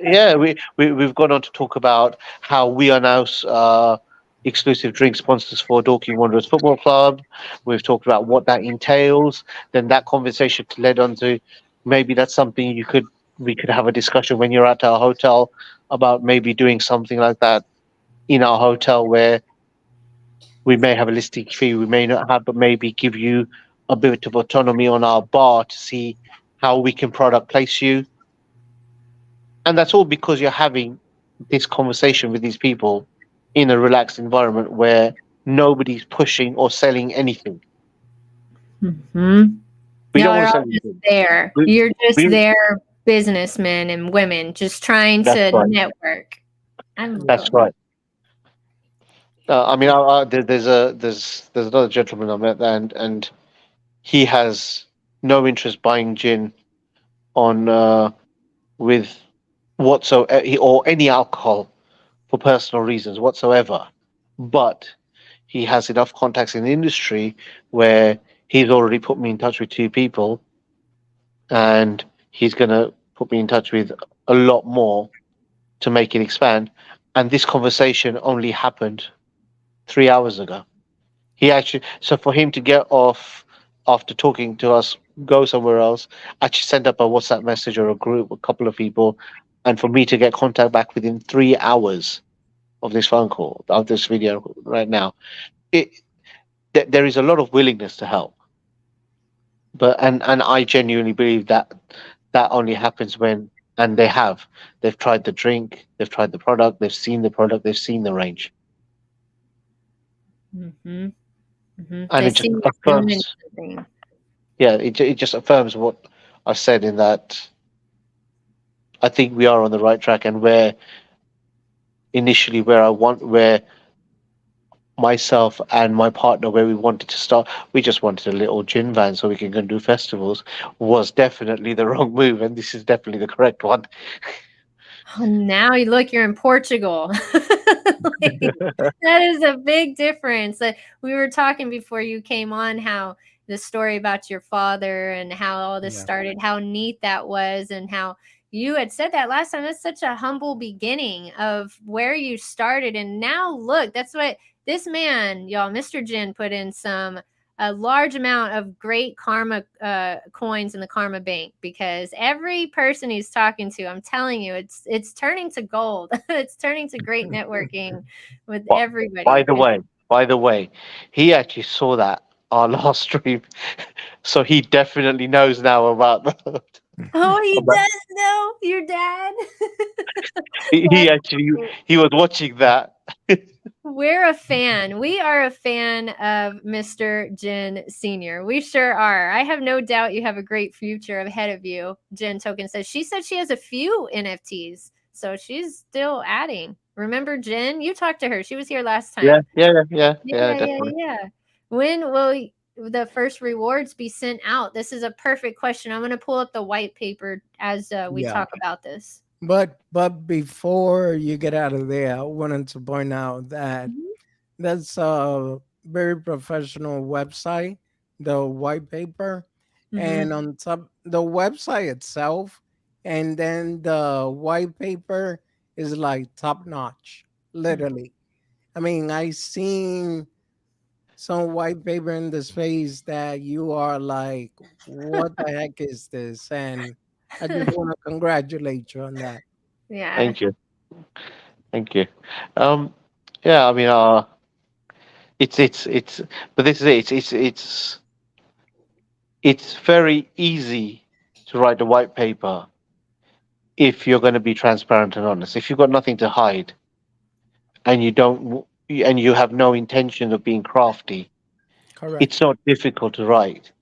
yeah, we've gone on to talk about how we are now exclusive drink sponsors for Dorking Wanderers Football Club. We've talked about what that entails. Then that conversation led on to, maybe that's something we could have a discussion when you're at our hotel about maybe doing something like that in our hotel, where we may have a listing fee, we may not have, but maybe give you a bit of autonomy on our bar to see how we can product place you. And that's all because you're having this conversation with these people in a relaxed environment where nobody's pushing or selling anything. We don't want to sell anything. There. You're just there, businessmen and women, just trying to network. That's right. I mean, there's another gentleman I met, and he has no interest buying gin on with whatsoever, or any alcohol for personal reasons whatsoever. But he has enough contacts in the industry where he's already put me in touch with 2 people, and he's going to put me in touch with a lot more to make it expand. And this conversation only happened 3 hours ago. So for him to get off after talking to us, go somewhere else, actually send up a WhatsApp message or a group, a couple of people, and for me to get contact back within 3 hours of this phone call, of this video right now, there is a lot of willingness to help. But and I genuinely believe that only happens when, and they've tried the drink, they've tried the product, they've seen the product, they've seen the range. And it just affirms, it just affirms what I said, in that I think we are on the right track, and where myself and my partner, where we wanted to start, we just wanted a little gin van so we can go and do festivals, was definitely the wrong move, and this is definitely the correct one. Oh, now you look, you're in Portugal. Like, that is a big difference. Like, we were talking before you came on how the story about your father and how all this Yeah. started, how neat that was, and how you had said that last time. That's such a humble beginning of where you started. And now look, that's what this man, y'all, Mr. Jin, put in a large amount of great karma coins in the karma bank, because every person he's talking to, I'm telling you, it's turning to gold. It's turning to great networking with But by everybody. the way, by the way, he actually saw that our last stream, so he definitely knows now about that. Oh, he about- does know your dad. he That's actually cool. he was watching that. We're a fan. We are a fan of Mr. Jin Sr. We sure are. I have no doubt you have a great future ahead of you. Jen Token says she said she has a few NFTs, so she's still adding. Remember Jen? You talked to her. She was here last Yeah, time. Yeah, yeah, definitely. yeah. When will the first rewards be sent out? This is a perfect question. I'm going to pull up the white paper as we Yeah. talk about this. But before you get out of there, I wanted to point out that Mhm. that's a very professional website, the white paper, Mhm. and on top the website itself, and then the white paper is like top notch, Mm. literally. I mean, I seen some white paper in the space that you are like, what the heck is this? And I just want to congratulate you on that. Yeah. Thank you, thank you. Um, yeah, I mean, it's, but this is it. It's very easy to write a white paper if you're going to be transparent and honest. If you've got nothing to hide and and you have no intention of being crafty, Correct. it's not difficult to write.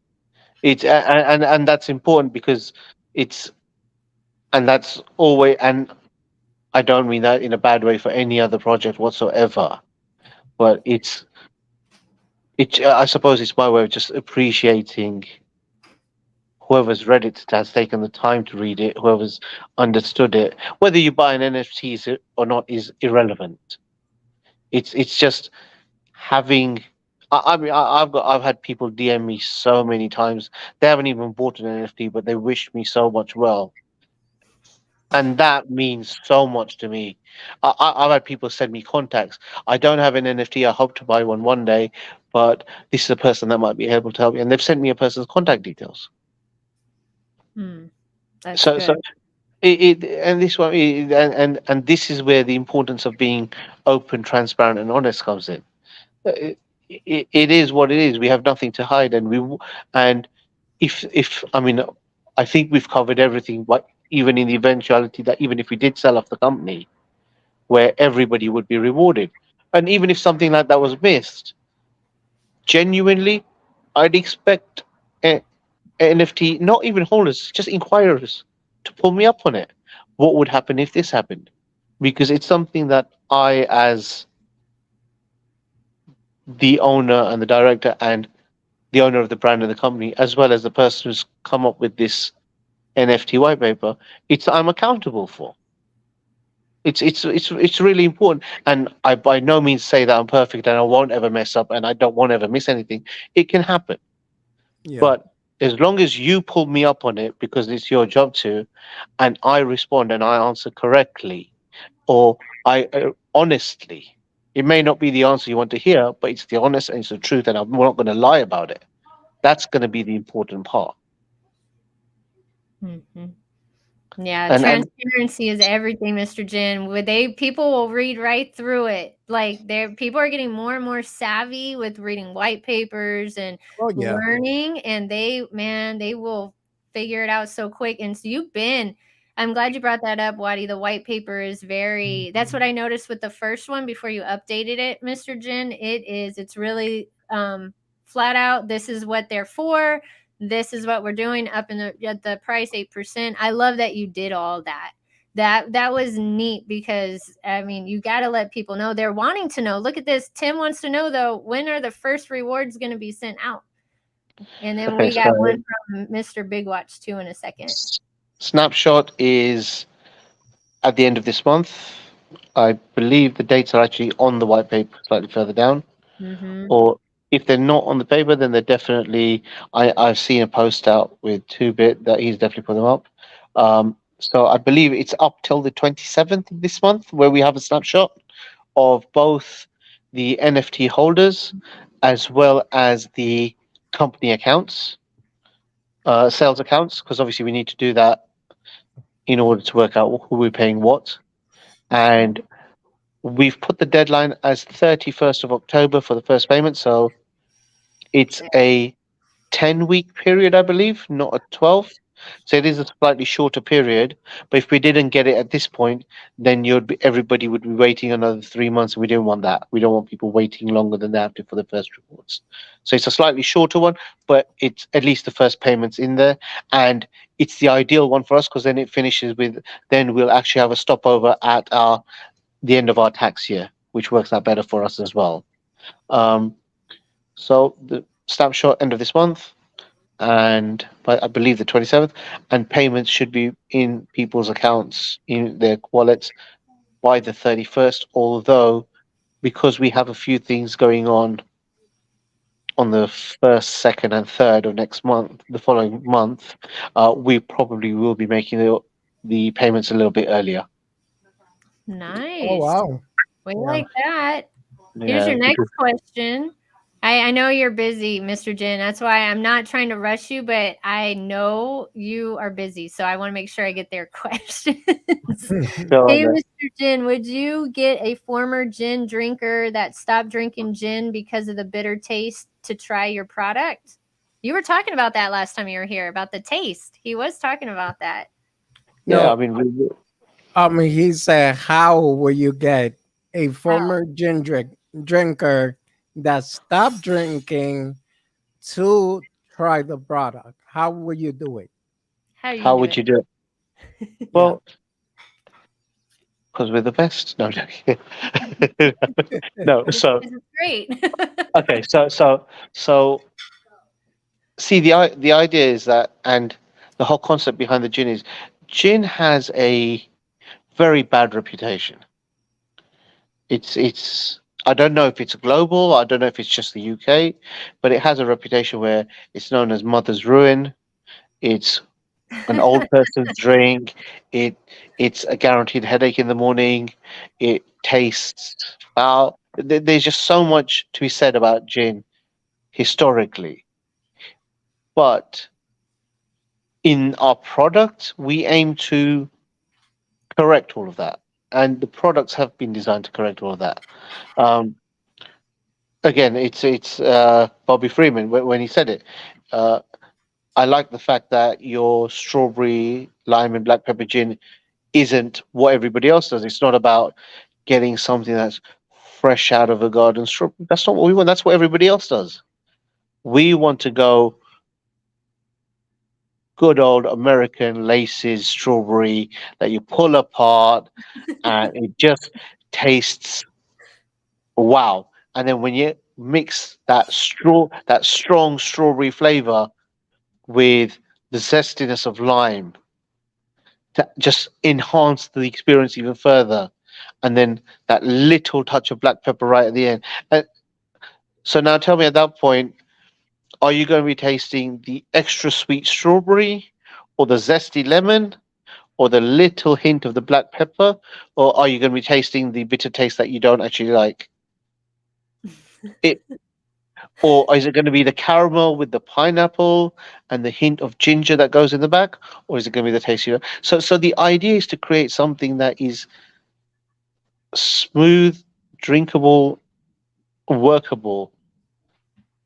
And that's important because it's and that's always, and I don't mean that in a bad way for any other project whatsoever, but I suppose it's my way of just appreciating whoever's read it, has taken the time to read it, whoever's understood it. Whether you buy an NFT or not is irrelevant. It's just having. I mean, I've had people DM me so many times. They haven't even bought an NFT, but they wish me so much well, and that means so much to me. I've had people send me contacts. I don't have an NFT. I hope to buy one day, but this is a person that might be able to help me, and they've sent me a person's contact details. Hmm. That's So good. and this one and this is where the importance of being open, transparent, and honest comes in. It, it is what it is. We have nothing to hide, and if I mean, I think we've covered everything. But even in the eventuality that even if we did sell off the company, where everybody would be rewarded, and even if something like that was missed, genuinely, I'd expect a NFT, not even holders, just inquirers, to pull me up on it. What would happen if this happened? Because it's something that I, as the owner and the director and the owner of the brand and the company, as well as the person who's come up with this NFT white paper, I'm accountable for. It's really important, and I by no means say that I'm perfect and I won't ever mess up and I don't want to ever miss anything. It can happen, Yeah. but as long as you pull me up on it because it's your job to, and I respond and I answer correctly, or I honestly, it may not be the answer you want to hear, but it's the honest and it's the truth, and I'm not going to lie about it. That's going to be the important part. Hmm. Yeah, And transparency is everything, Mr. Jin. Would they people will read right through it. Like people are getting more and more savvy with reading white papers and Oh yeah. learning, and they will figure it out so quick. And so I'm glad you brought that up, Wadi. The white paper is that's what I noticed with the first one before you updated it, Mr. Jin. It's really flat out. This is what they're for. This is what we're doing up at the price 8%. I love that you did all that. that was neat because I mean you got to let people know. They're wanting to know. Look at this. Tim wants to know though, when are the first rewards going to be sent out? And then Okay, we got so one from Mr. Big Watch too in a second. snapshot is at the end of this month. I believe the dates are actually on the white paper slightly further down. Mm-hmm. Or if they're not on the paper, then they're definitely. I've seen a post out with 2-bit that he's definitely put them up. So I believe it's up till the 27th of this month where we have a snapshot of both the NFT holders as well as the company accounts, sales accounts, because obviously we need to do that in order to work out who we're paying what. And we've put the deadline as 31st of October for the first payment. So it's a 10-week period, I believe, not a 12. So it is a slightly shorter period. But if we didn't get it at this point, then everybody would be waiting another 3 months. And we didn't want that. We don't want people waiting longer than they have to for the first reports. So it's a slightly shorter one, but it's at least the first payment's in there. And it's the ideal one for us because then it finishes with, then we'll actually have a stopover at the end of our tax year, which works out better for us as well. So the snapshot end of this month, and I believe the 27th, and payments should be in people's accounts in their wallets by the 31st. Although, because we have a few things going on the 1st, 2nd, and 3rd of next month, the following month, we probably will be making the payments a little bit earlier. Nice. Oh wow. We Yeah. like that. Here's Yeah, your next because- question. I know you're busy, Mr. Jin. That's why I'm not trying to rush you, but I know you are busy. So I want to make sure I get their questions. Go on Hey, then. Mr. Jin, would you get a former gin drinker that stopped drinking gin because of the bitter taste to try your product? You were talking about that last time you were here, about the taste. He was talking about that. Yeah, No, I mean, he said, how will you get a former drinker that stopped drinking to try the product? How will you do it? How do you how do would it? you do it? Yeah. Well, because we're the best. No, I'm joking. No. So This is great. okay. So see, the idea is that, and the whole concept behind the gin is, gin has a very bad reputation. It's I don't know if it's global. I don't know if it's just the UK, but it has a reputation where it's known as mother's ruin. It's an old person's drink. It's a guaranteed headache in the morning. It tastes foul. There's just so much to be said about gin historically, but in our product, we aim to correct all of that, and the products have been designed to correct all of that. Um, Again, it's Bobby Freeman when he said it. Uh, I like the fact that your strawberry, lime, and black pepper gin isn't what everybody else does. It's not about getting something that's fresh out of a garden straw. That's not what we want. That's what everybody else does. We want to go good old American laces strawberry that you pull apart and it just tastes wow. And then when you mix that strong strawberry flavor with the zestiness of lime to just enhance the experience even further, and then that little touch of black pepper right at the end. And so now tell me, at that point, are you going to be tasting the extra sweet strawberry or the zesty lemon or the little hint of the black pepper, or are you going to be tasting the bitter taste that you don't actually like? It Or is it going to be the caramel with the pineapple and the hint of ginger that goes in the back, or is it going to be the taste you know? So the idea is to create something that is smooth, drinkable, workable,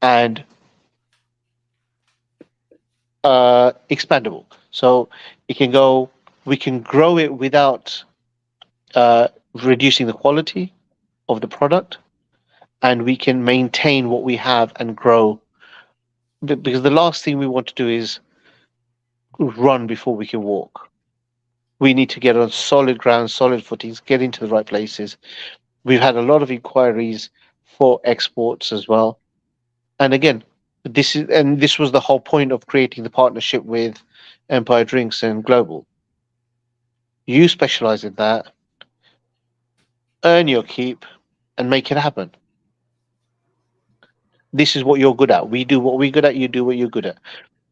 and expandable. So it can go. We can grow it without reducing the quality of the product, and we can maintain what we have and grow. Because the last thing we want to do is run before we can walk. We need to get on solid ground, solid footings, get into the right places. We've had a lot of inquiries for exports as well. And again, this was the whole point of creating the partnership with Empire Drinks and Global. You specialize in that, earn your keep, and make it happen. This is what you're good at. We do what we're good at. You do what you're good at.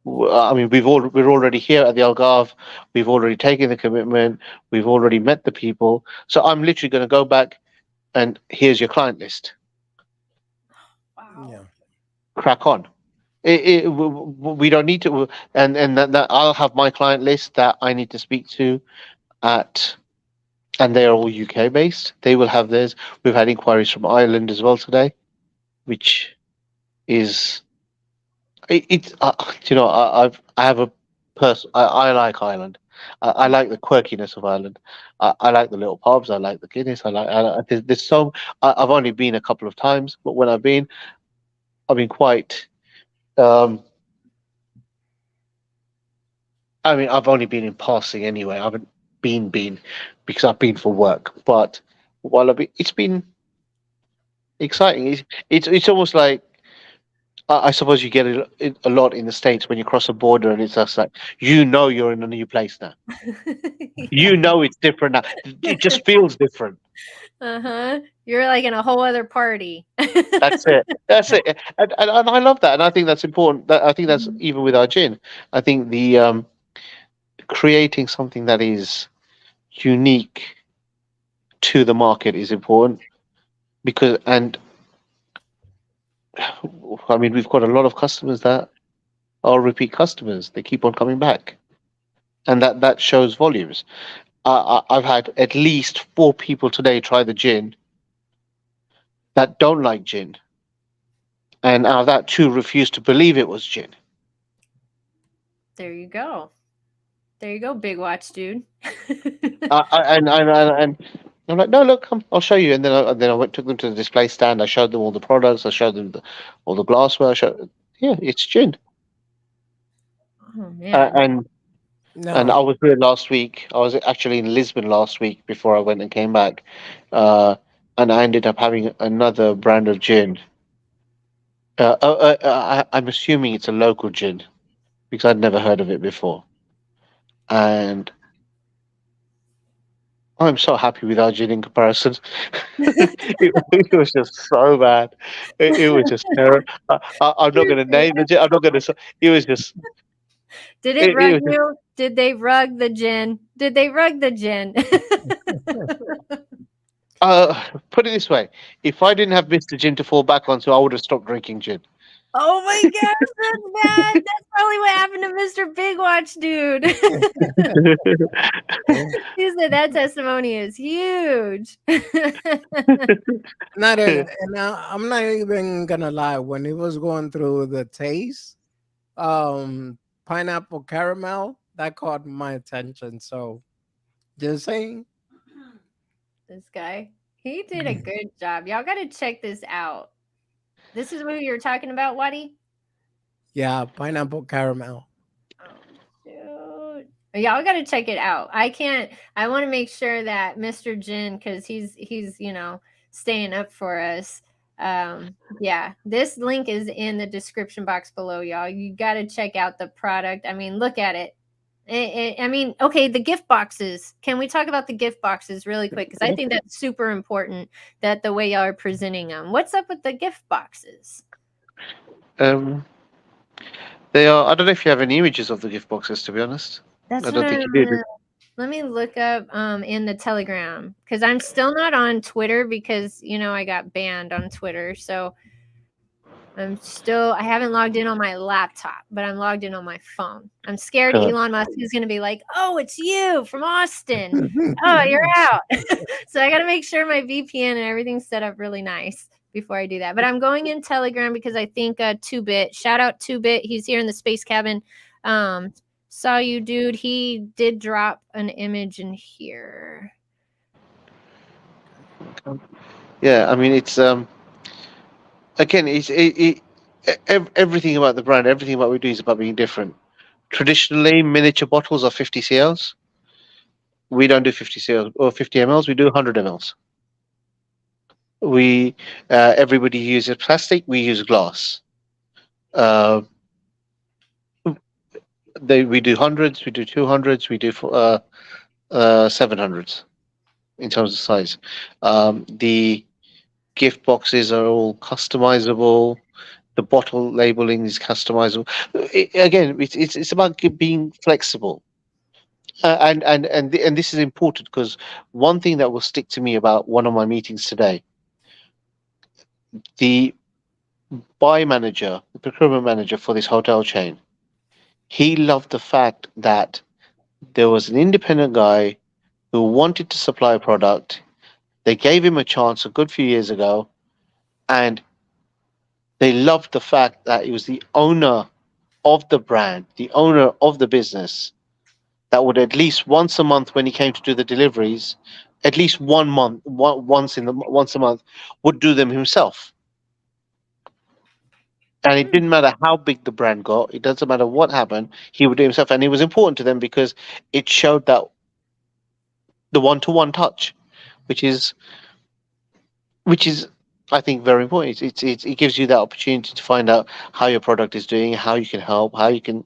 I mean, we're already here at the Algarve. We've already taken the commitment. We've already met the people. So I'm literally going to go back and here's your client list. Wow. Yeah. Crack on. We don't need to, and that I'll have my client list that I need to speak to at, and they're all UK based. They will have theirs. We've had inquiries from Ireland as well today, which is it's you know I have a person I like Ireland. I like the quirkiness of Ireland. I like the little pubs. I like the Guinness. There's so I've only been a couple of times, but when I've been quite. I mean, I've only been in passing anyway. I haven't been because I've been for work. But while it's been exciting. It's almost like I suppose you get a lot in the States when you cross a border, and it's just like you're in a new place now. You know it's different now. It just feels different. You're like in a whole other party. That's it. That's it. And I love that, and I think that's important. I think that's even with our gin. I think the creating something that is unique to the market is important because, and I mean, we've got a lot of customers that are repeat customers. They keep on coming back, and that shows volumes. I've had at least 4 people today try the gin that don't like gin, and out of that 2 refused to believe it was gin. There you go. There you go, big watch dude. And I'm like, no, look, come, I'll show you. And then I took them to the display stand. I showed them all the products. I showed them all the glassware. Yeah, it's gin. Oh man. And I was here last week. I was actually in Lisbon last week before I went and came back. And I ended up having another brand of gin. I'm assuming it's a local gin because I'd never heard of it before. And I'm so happy with our gin in comparison. It was just so bad. It was just terrible. I'm not going to name the gin. I'm not going to. It was just. Did it rug you? Did they rug the gin? Did they rug the gin? Put it this way: if I didn't have Mr. Gin to fall back onto, I would have stopped drinking gin. Oh my gosh, that's bad. That's probably what happened to Mr. Big Watch dude. He said that testimony is huge. I'm not even gonna lie. When he was going through the taste, pineapple caramel, that caught my attention. So, just saying. This guy, he did a good job. Y'all got to check this out. This is what you were talking about, Waddy? Yeah, pineapple caramel. Oh, shoot. Y'all got to check it out. I want to make sure that Mr. Jin, because he's staying up for us. Yeah, this link is in the description box below, y'all. You got to check out the product. I mean, look at it. I mean, okay, the gift boxes. Can we talk about the gift boxes really quick? Because I think that's super important, that the way y'all are presenting them. What's up with the gift boxes? They are. I don't know if you have any images of the gift boxes, to be honest. That's I don't think you do. Let me look up in the Telegram, because I'm still not on Twitter because I got banned on Twitter. So I haven't logged in on my laptop, but I'm logged in on my phone. I'm scared Elon Musk is going to be like, oh, it's you from Austin. Oh, you're out. So I got to make sure my VPN and everything's set up really nice before I do that. But I'm going in Telegram because I think 2-Bit, shout out 2-Bit. He's here in the space cabin. Saw you, dude. He did drop an image in here. Yeah, I mean, it's again, everything about the brand, everything about what we do is about being different. Traditionally, miniature bottles are 50 cls. We don't do 50 cl or 50 mls. We do 100 mls. We Everybody uses plastic. We use glass. Uh, we do hundreds. We do 200s. We do 700s in terms of size. The gift boxes are all customizable. The bottle labeling is customizable. Again, it's about being flexible. And this is important because one thing that will stick to me about one of my meetings today, the buy manager, the procurement manager for this hotel chain, he loved the fact that there was an independent guy who wanted to supply a product. They gave him a chance a good few years ago, and they loved the fact that he was the owner of the brand, the owner of the business, that would at least once a month when he came to do the deliveries, at least once a month, would do them himself. And it didn't matter how big the brand got, it doesn't matter what happened, he would do it himself. And it was important to them because it showed that the one-to-one touch, which is which is I think very important. It gives you that opportunity to find out how your product is doing, how you can help, how you can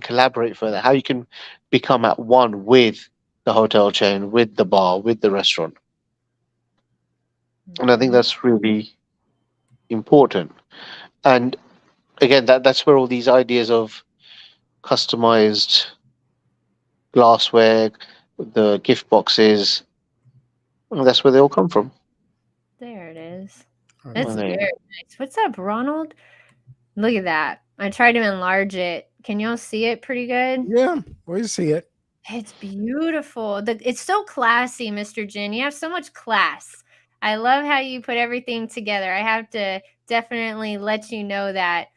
collaborate further, how you can become at one with the hotel chain, with the bar, with the restaurant. And I think that's really important. And again, that's where all these ideas of customized glassware, the gift boxes, that's where they all come from. There it is. Oh, That's There you very nice. What's up, Ronald? Look at that. I tried to enlarge it. Can y'all see it pretty good? yeah, we see it. It's beautiful. It's so classy, Mr. Jin. You have so much class. I love how you put everything together. I have to definitely let you know that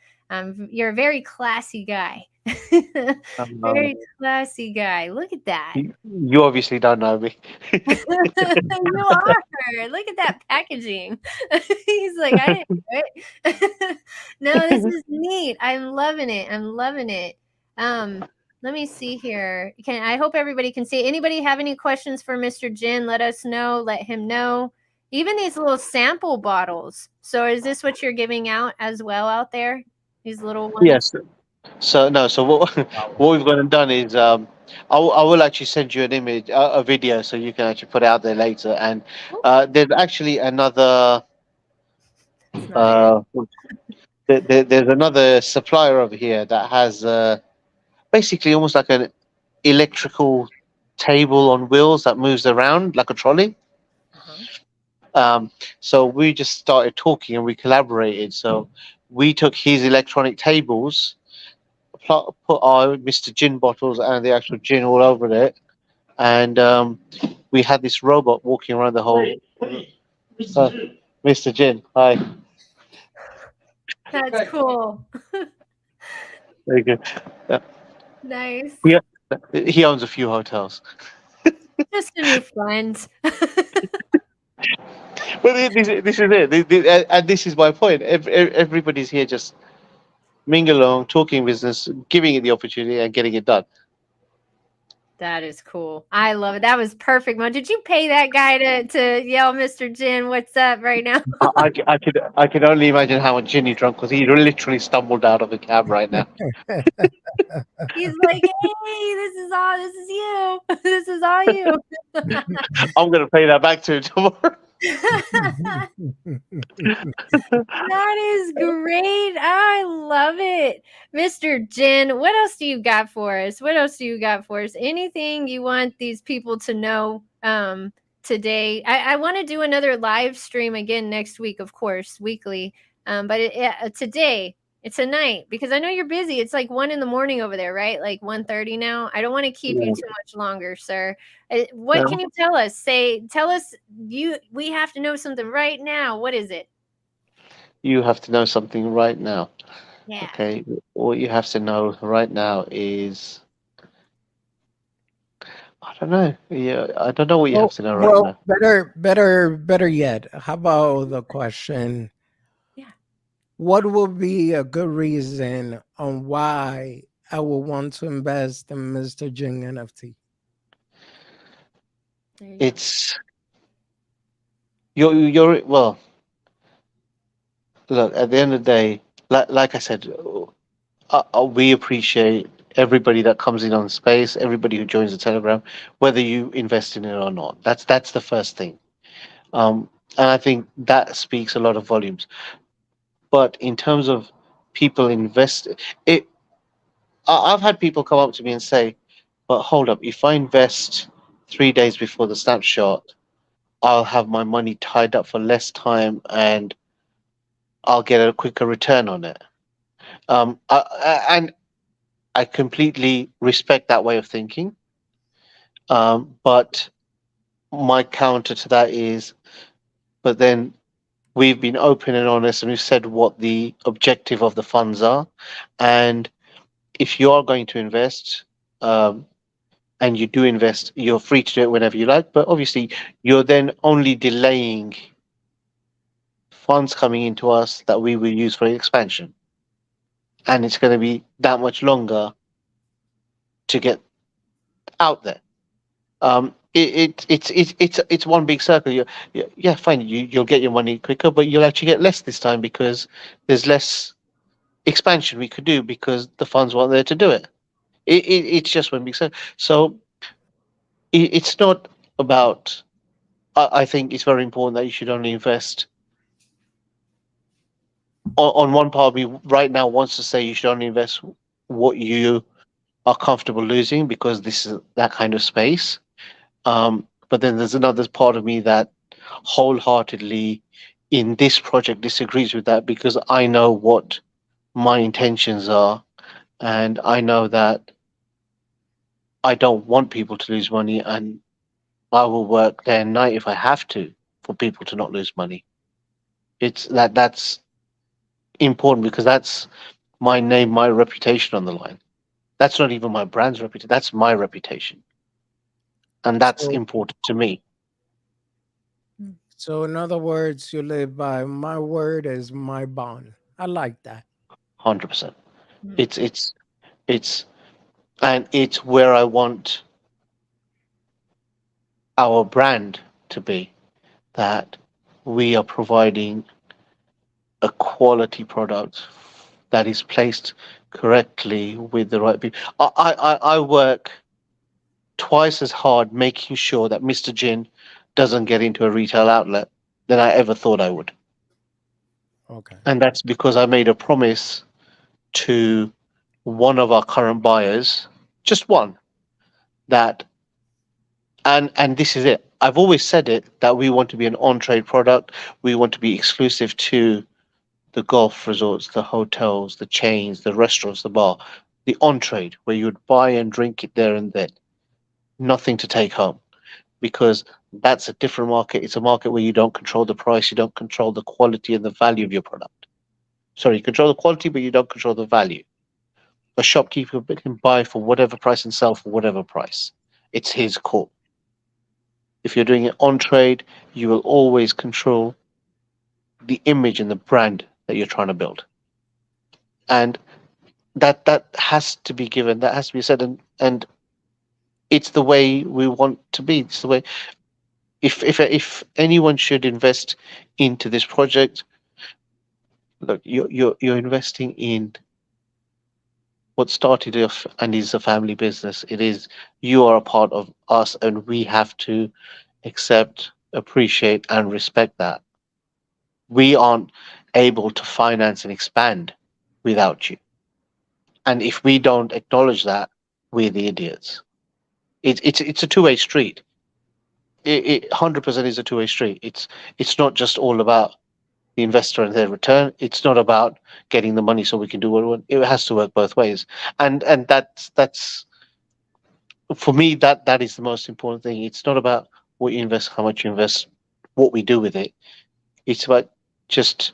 you're a very classy guy. Very classy guy. Look at that. You obviously don't know me. You are. Look at that packaging. He's like, I didn't do it. No, this is neat. I'm loving it. I'm loving it. Let me see here. I hope everybody can see. Anybody have any questions for Mr. Jin? Let us know. Let him know. Even these little sample bottles. So is this what you're giving out as well out there? These little ones? Yes. So no. So what we've gone and done is I will actually send you an image, a video, so you can actually put it out there later. And there's actually another. It's not it. There's another supplier over here that has basically almost like an electrical table on wheels that moves around like a trolley. So we just started talking and we collaborated. So we took his electronic tables, put our Mr. Gin bottles and the actual gin all over it, and we had this robot walking around the whole. Mr. Gin, hi. That's cool. Very good. Nice. He owns a few hotels. Just a new friend. But this is it. And this is my point. Everybody's here just mingle along, talking business, giving it the opportunity, and getting it done. That is cool. I love it. That was perfect, Mo. Did you pay that guy to yell, Mr. Jin, what's up right now? I can only imagine how much gin he drunk because he literally stumbled out of the cab right now. He's like, hey, this is you. This is all you. I'm gonna pay that back to him tomorrow. That is great. I love it. Mr. Jin, what else do you got for us? What else do you got for us? Anything you want these people to know today? I want to do another live stream again next week, of course, weekly. But today, it's tonight, because I know you're busy. It's like 1 a.m. over there, right? Like 1:30 now. I don't want to keep you too much longer, sir. What can you tell us? Tell us. We have to know something right now. What is it? You have to know something right now. Yeah. Okay. What you have to know right now is I don't know. Yeah, I don't know what you have to know right now. Better yet. How about the question? Yeah. What would be a good reason on why I would want to invest in Mr. Jing NFT? There you go. It's you're well. Look, at the end of the day, like I said, we appreciate everybody that comes in on space, everybody who joins the Telegram, whether you invest in it or not. That's the first thing. And I think that speaks a lot of volumes. But in terms of people invest, it I've had people come up to me and say, "But hold up, if I invest 3 days before the snapshot, I'll have my money tied up for less time and I'll get a quicker return on it." And I completely respect that way of thinking. But my counter to that is, but then we've been open and honest and we've said what the objective of the funds are. And if you are going to invest, um, and you do invest, you're free to do it whenever you like. But obviously, you're then only delaying funds coming into us that we will use for expansion. And it's going to be that much longer to get out there. It's one big circle. Yeah, fine. You'll get your money quicker, but you'll actually get less this time because there's less expansion we could do because the funds weren't there to do it. It's just one big circle. So it's not about. I think it's very important that you should only invest. On one part of me right now wants to say you should only invest what you are comfortable losing because this is that kind of space. But then there's another part of me that wholeheartedly in this project disagrees with that because I know what my intentions are and I know that I don't want people to lose money and I will work day and night if I have to for people to not lose money. It's that's important because that's my name, my reputation on the line. That's not even my brand's reputation, that's my reputation. And that's So, important to me. so in other words, you live by my word is my bond. I like that. 100%. Mm. It's and it's where I want our brand to be, that we are providing a quality product that is placed correctly with the right people. I work twice as hard making sure that Mr. Gin doesn't get into a retail outlet than I ever thought I would. Okay. And that's because I made a promise to one of our current buyers, just one, that and this is it. I've always said it that we want to be an on-trade product. We want to be exclusive to the golf resorts, the hotels, the chains, the restaurants, the bar, the on-trade where you would buy and drink it there and then. Nothing to take home because that's a different market. It's a market where you don't control the price, you don't control the quality and the value of your product. Sorry, you control the quality, but you don't control the value. A shopkeeper can buy for whatever price and sell for whatever price. It's his call. If you're doing it on trade, you will always control the image and the brand that you're trying to build. And that has to be given, that has to be said, and it's the way we want to be. It's the way if anyone should invest into this project, look, you're investing in what started off and is a family business. It is, you are a part of us and we have to accept, appreciate and respect that. We aren't able to finance and expand without you. And if we don't acknowledge that, we're the idiots. It's a two-way street. It 100% is a two-way street. It's not just all about the investor and their return. It's not about getting the money so we can do what we want. It has to work both ways. And that's for me, that is the most important thing. It's not about what you invest, how much you invest, what we do with it. It's about just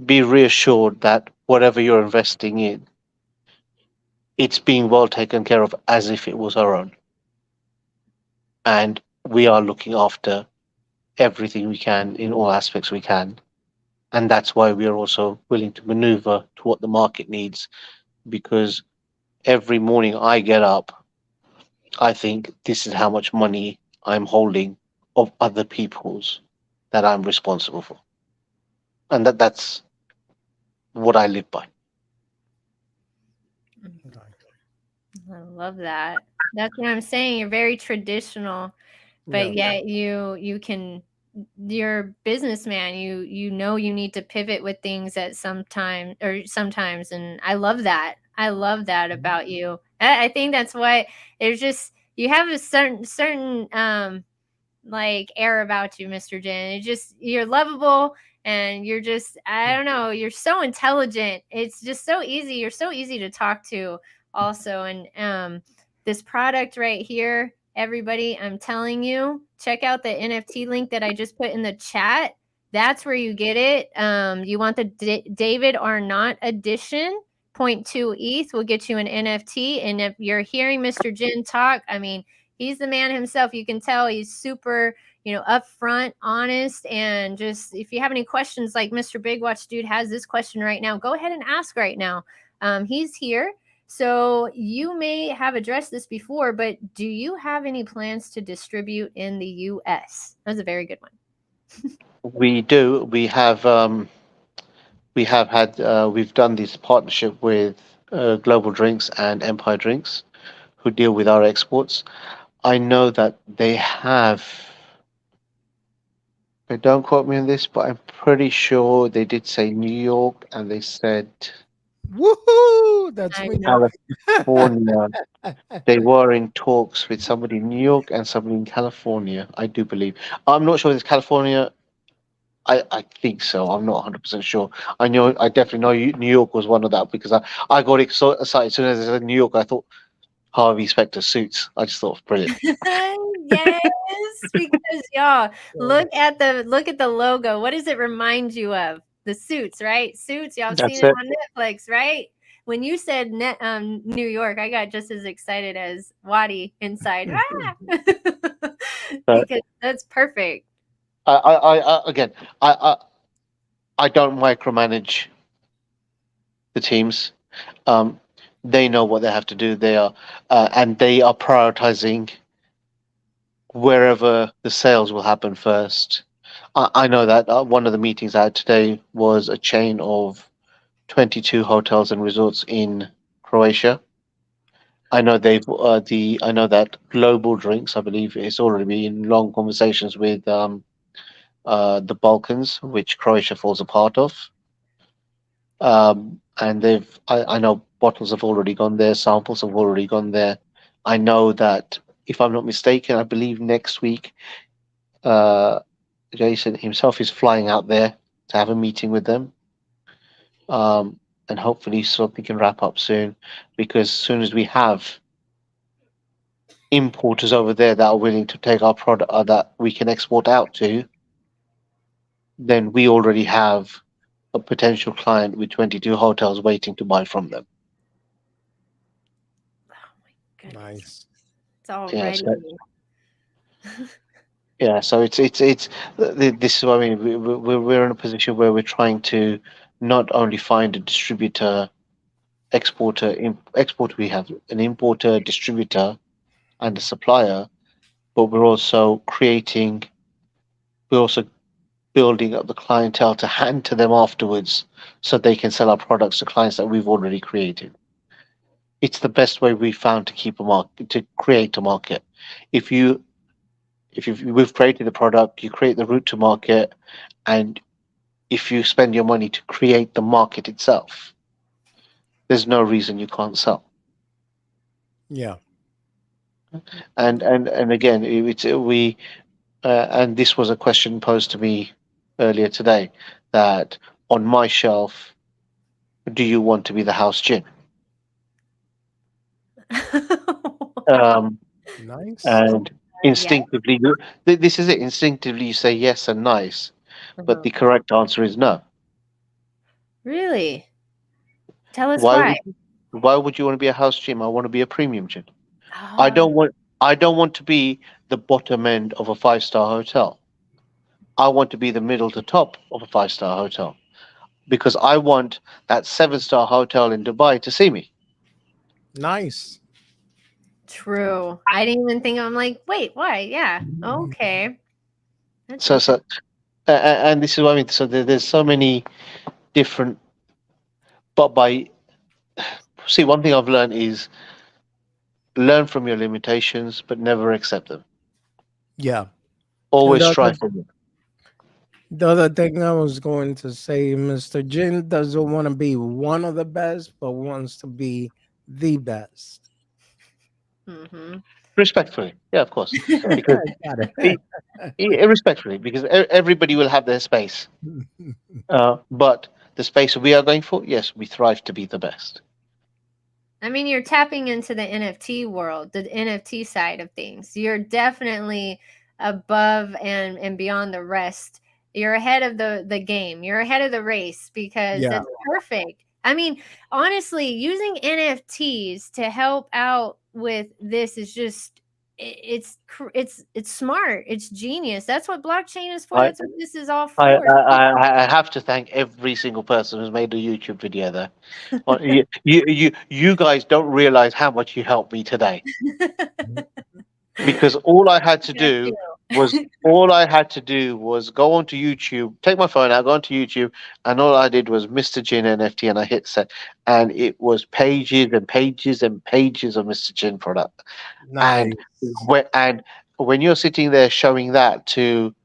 be reassured that whatever you're investing in, it's being well taken care of as if it was our own. And we are looking after everything we can in all aspects we can. And that's why we are also willing to maneuver to what the market needs. Because every morning I get up, I think this is how much money I'm holding of other people's that I'm responsible for, and that's what I live by. I love that. That's what I'm saying. You're very traditional, but Yeah. yet you can, you're a businessman. You know you need to pivot with things at some time or sometimes, and I love that. I love that about you. I think that's why there's just, you have a certain like air about you, Mr. Jin. It just, you're lovable, and you're just, I don't know, you're so intelligent. It's just so easy. You're so easy to talk to also. And this product right here, everybody, I'm telling you, check out the NFT link that I just put in the chat. That's where you get it. You want the David Arnott edition. 0.2 ETH will get you an NFT. And if you're hearing Mr. Jin talk, I mean, he's the man himself. You can tell he's super, upfront, honest, and just, if you have any questions, like Mr. Big Watch Dude has this question right now, go ahead and ask right now. He's here. So you may have addressed this before, but do you have any plans to distribute in the US? That was a very good one. We do. We have had. We've done this partnership with Global Drinks and Empire Drinks, who deal with our exports. I know that they have. Don't quote me on this, but I'm pretty sure they did say New York, and they said Woohoo! That's I when know. California. They were in talks with somebody in New York and somebody in California, I do believe. I'm not sure if it's California. I think so. I'm not 100% sure. I definitely know New York was one of that because I got excited as soon as I said New York. I thought Harvey Specter suits. I just thought brilliant. Yes, because y'all look at the logo. What does it remind you of? The Suits, right? Suits. Y'all have seen That's it it. on Netflix, right? When you said New York, I got just as excited as Wadi inside. Ah! Uh, Because that's perfect. Again, I don't micromanage the teams. Um, they know what they have to do. And they are prioritizing wherever the sales will happen first. I know that one of the meetings I had today was a chain of 22 hotels and resorts in Croatia. I know I know that Global Drinks, I believe, is already been in long conversations with the Balkans, which Croatia falls a part of. And I know bottles have already gone there, samples have already gone there. I know that, if I'm not mistaken, I believe next week, uh, Jason himself is flying out there to have a meeting with them. And hopefully something can wrap up soon, because as soon as we have importers over there that are willing to take our product that we can export out to, then we already have a potential client with 22 hotels waiting to buy from them. Oh my goodness. Nice. It's all Yeah, ready. yeah. So it's this is what I mean. We're in a position where we're trying to not only find a distributor, exporter. We have an importer, distributor, and a supplier, but we're also building up the clientele to hand to them afterwards, so they can sell our products to clients that we've already created. It's the best way we found to keep a market, to create a market. If we've created the product, you create the route to market, and if you spend your money to create the market itself, there's no reason you can't sell. Yeah. And again, and this was a question posed to me earlier today, that on my shelf, do you want to be the house gin? Nice. And Yeah. instinctively, this is it. Instinctively, you say yes and nice, but the correct answer is no. Really? Tell us Why why. would why would you want to be a house gin? I want to be a premium gin. I Oh, don't want to be the bottom end of a 5-star hotel. I want to be the middle to top of a 5-star hotel, because I want that 7-star hotel in Dubai to see me. Nice. True. I didn't even think. I'm like, wait, why? Yeah. Okay. That's So and this is what I mean. So there's so many different, but by see, one thing I've learned is learn from your limitations, but never accept them. Yeah. And Always strive for them. the other thing I was going to say, Mr. Jin doesn't want to be one of the best, but wants to be the best. Mm-hmm. Respectfully, yeah, of course, because Got it. respectfully, because everybody will have their space. But the space we are going for, yes, we thrive to be the best. I mean, you're tapping into the NFT world, the NFT side of things. You're definitely above and beyond the rest. You're ahead of the game. You're ahead of the race because Yeah. it's perfect. I mean, honestly, using NFTs to help out with this is just it's smart. It's genius. That's what blockchain is for. I, That's what this is all I, for. I have to thank every single person who's made a YouTube video there. Well, you guys don't realize how much you helped me today, because all I had to do was go onto YouTube, take my phone out, go onto YouTube, and all I did was Mr. Jin NFT, and I hit set, and it was pages and pages and pages of Mr. Jin product. Nice. And when you're sitting there showing that to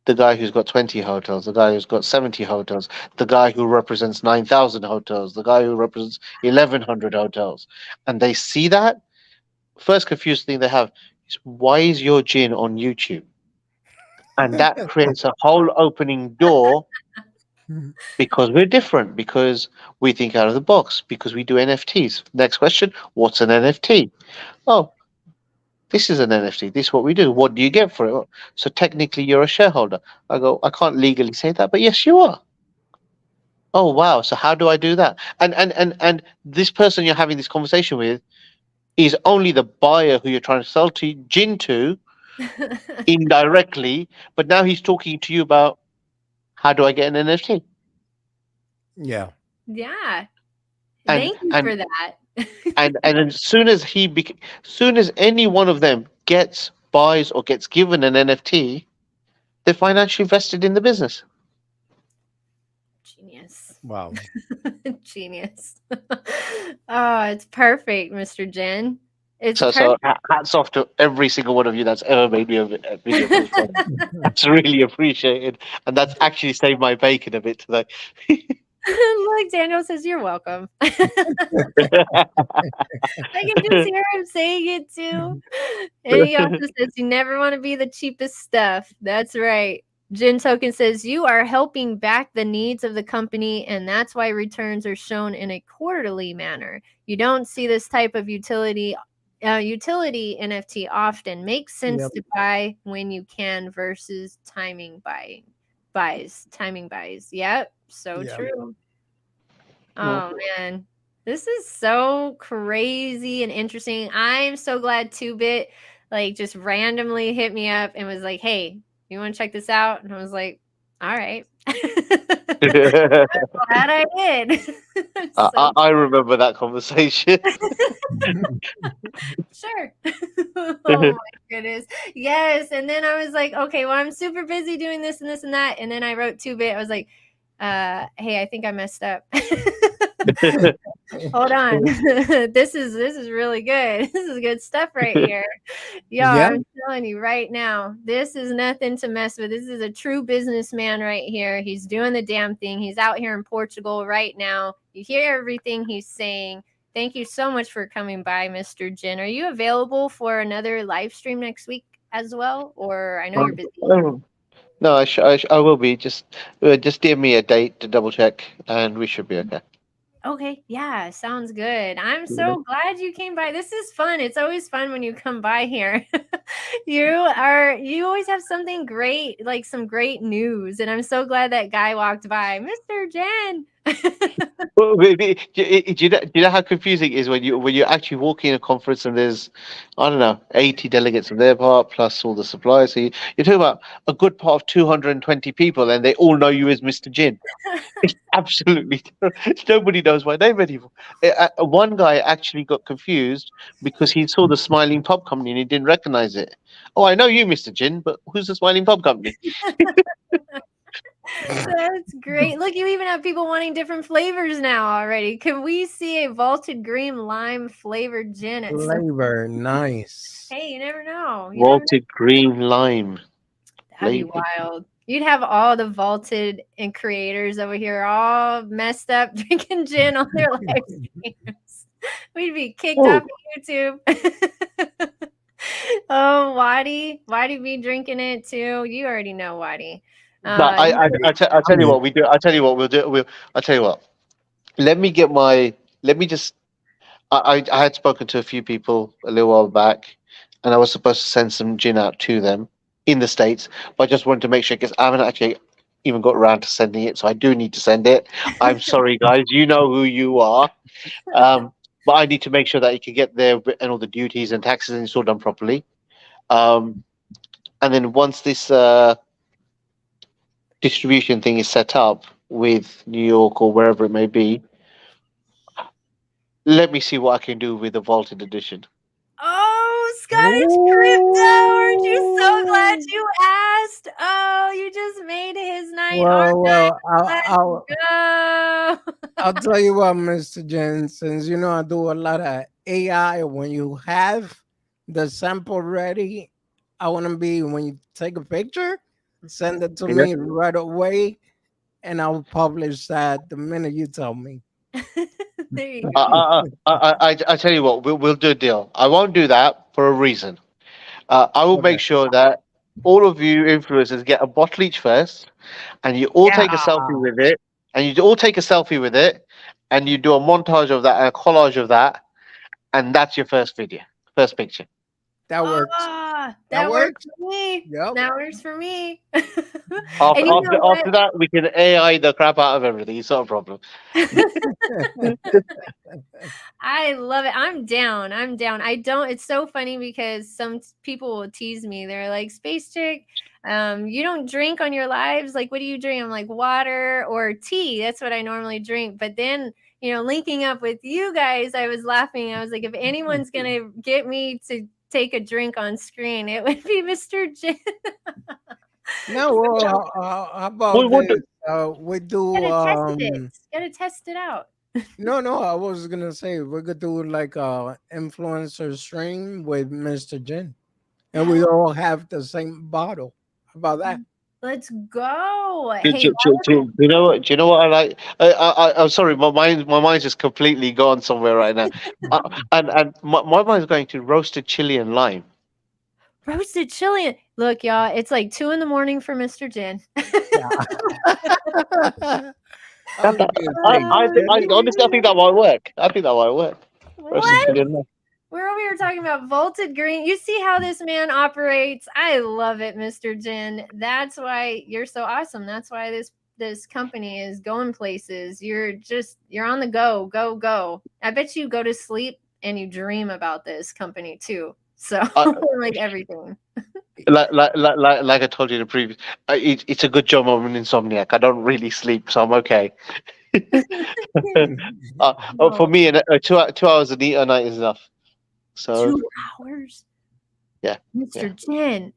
the guy who's got 20 hotels, the guy who's got 70 hotels, the guy who represents 9,000 hotels, the guy who represents 1,100 hotels, and they see that, first confused thing they have is, why is your gin on YouTube? And that creates a whole opening door, because we're different, because we think out of the box, because we do NFTs. Next question, what's an NFT? Oh, this is an NFT. This is what we do. What do you get for it? So technically, you're a shareholder. I go, I can't legally say that, but yes, you are. Oh wow! So how do I do that? And this person you're having this conversation with is only the buyer who you're trying to sell to gin to indirectly, but now he's talking to you about, how do I get an NFT? Yeah. Yeah. And Thank you for that. and as soon as soon as any one of them buys or gets given an NFT, they're financially vested in the business. Genius. Wow. Genius. Oh, it's perfect, Mr. Jin. It's So perfect. hats off to every single one of you that's ever made me a video. It's really appreciated, and that's actually saved my bacon a bit today. Look, Daniel says you're welcome. I can just hear him saying it too. And he also says you never want to be the cheapest stuff. That's right. Jin Token says you are helping back the needs of the company, and that's why returns are shown in a quarterly manner. You don't see this type of utility NFT often. Makes sense Yep. to buy when you can versus timing buys. Yep, so Yeah. true. Oh man, this is so crazy and interesting. I'm so glad 2-Bit like just randomly hit me up and was like, "Hey, you want to check this out?" And I was like, "All right." Glad I did. I remember that conversation. Sure. Oh my goodness. Yes. And then I was like, okay, well, I'm super busy doing this and this and that. And then I wrote 2-Bit. I was like, hey, I think I messed up. Hold on. This is really good. This is good stuff right here. Y'all, Yeah. I'm telling you right now, this is nothing to mess with. This is a true businessman right here. He's doing the damn thing. He's out here in Portugal right now. You hear everything he's saying. Thank you so much for coming by, Mr. Jin. Are you available for another live stream next week as well? Or I know you're busy. No, I will be. Just give me a date to double check, and we should be okay. Okay, yeah, sounds good. I'm so glad you came by. This is fun. It's always fun when you come by here. You always have something great, like some great news. And I'm so glad that guy walked by. Mr. Jen. Well, do you know how confusing it is when you actually walk in a conference and there's, I don't know, 80 delegates on their part plus all the suppliers. So you're talking about a good part of 220 people, and they all know you as Mr. Jin. It's absolutely nobody knows my name anymore. One guy actually got confused because he saw the Smiling Pub Company and he didn't recognize it. Oh, I know you, Mr. Jin, but who's the Smiling Pub Company? That's great. Look, you even have people wanting different flavors now already. Can we see a vaulted green lime flavored gin at some? Flavor, nice. Hey, you never know. You never know. Malted green lime. That'd be Flavor. wild. You'd have all the vaulted and creators over here all messed up drinking gin on their live streams. We'd be kicked Oh. off of YouTube. Oh, Waddy be drinking it too. You already know Waddy. No, I'll tell you what we do. I'll tell you what we'll do. I'll tell you what. Let me get my. Let me just. I had spoken to a few people a little while back, and I was supposed to send some gin out to them in the States, but I just wanted to make sure because I haven't actually even got around to sending it, so I do need to send it. I'm sorry, guys. You know who you are. But I need to make sure that it can get there and all the duties and taxes and it's all done properly. And then once this distribution thing is set up with New York or wherever it may be, let me see what I can do with the vaulted edition. Oh, Scottish Crypto, aren't you so glad you asked? Oh, you just made his night. Well, Let's I'll go. tell you what, Mr. Jen, since you know I do a lot of AI, when you have the sample ready, I want to be when you take a picture, send it to Yeah. me right away, and I'll publish that the minute you tell me. There you go. I tell you what, we'll do a deal. I won't do that for a reason. I will Okay. make sure that all of you influencers get a bottle each first, and you all take a selfie with it, and you all take a selfie with it, and you do a montage of that, and a collage of that, and that's your first video, first picture. That works. Ah, That that works works. for me. Yep. That works for me. After, And you know what? after that, we can AI the crap out of everything. It's not a problem. I love it. I'm down. I'm down. I don't. It's so funny because some people will tease me. They're like, "Space Chick, you don't drink on your lives. Like, what do you drink?" I'm like, "Water or tea." That's what I normally drink. But then, linking up with you guys, I was laughing. I was like, if anyone's gonna get me to take a drink on screen, it would be Mr. Jin. No, well, how about We would. this? We do. Gotta test it. Gotta test it out. No. I was gonna say we could do like a influencer stream with Mr. Jen, and we all have the same bottle. How about that? Let's go. Do, Hey, do, do, do you know what? Do you know what I like? I'm sorry, my mind's just completely gone somewhere right now. And my mind's going to roasted chili and lime. roasted chili. Look, y'all, it's like 2 a.m. for Mr. Jin. I was gonna Honestly, I think that might work. I think that might work. Roasted What? chili and lime. We're over here talking about vaulted green. You see how this man operates? I love it, Mr. Jin. That's why you're so awesome. That's why this company is going places. You're on the go. I bet you go to sleep and you dream about this company too. So like everything. Like I told you in the previous, it's a good job I'm an insomniac. I don't really sleep, so I'm okay. For me, 2 hours a night is enough. So 2 hours. Yeah, Mr. Jin.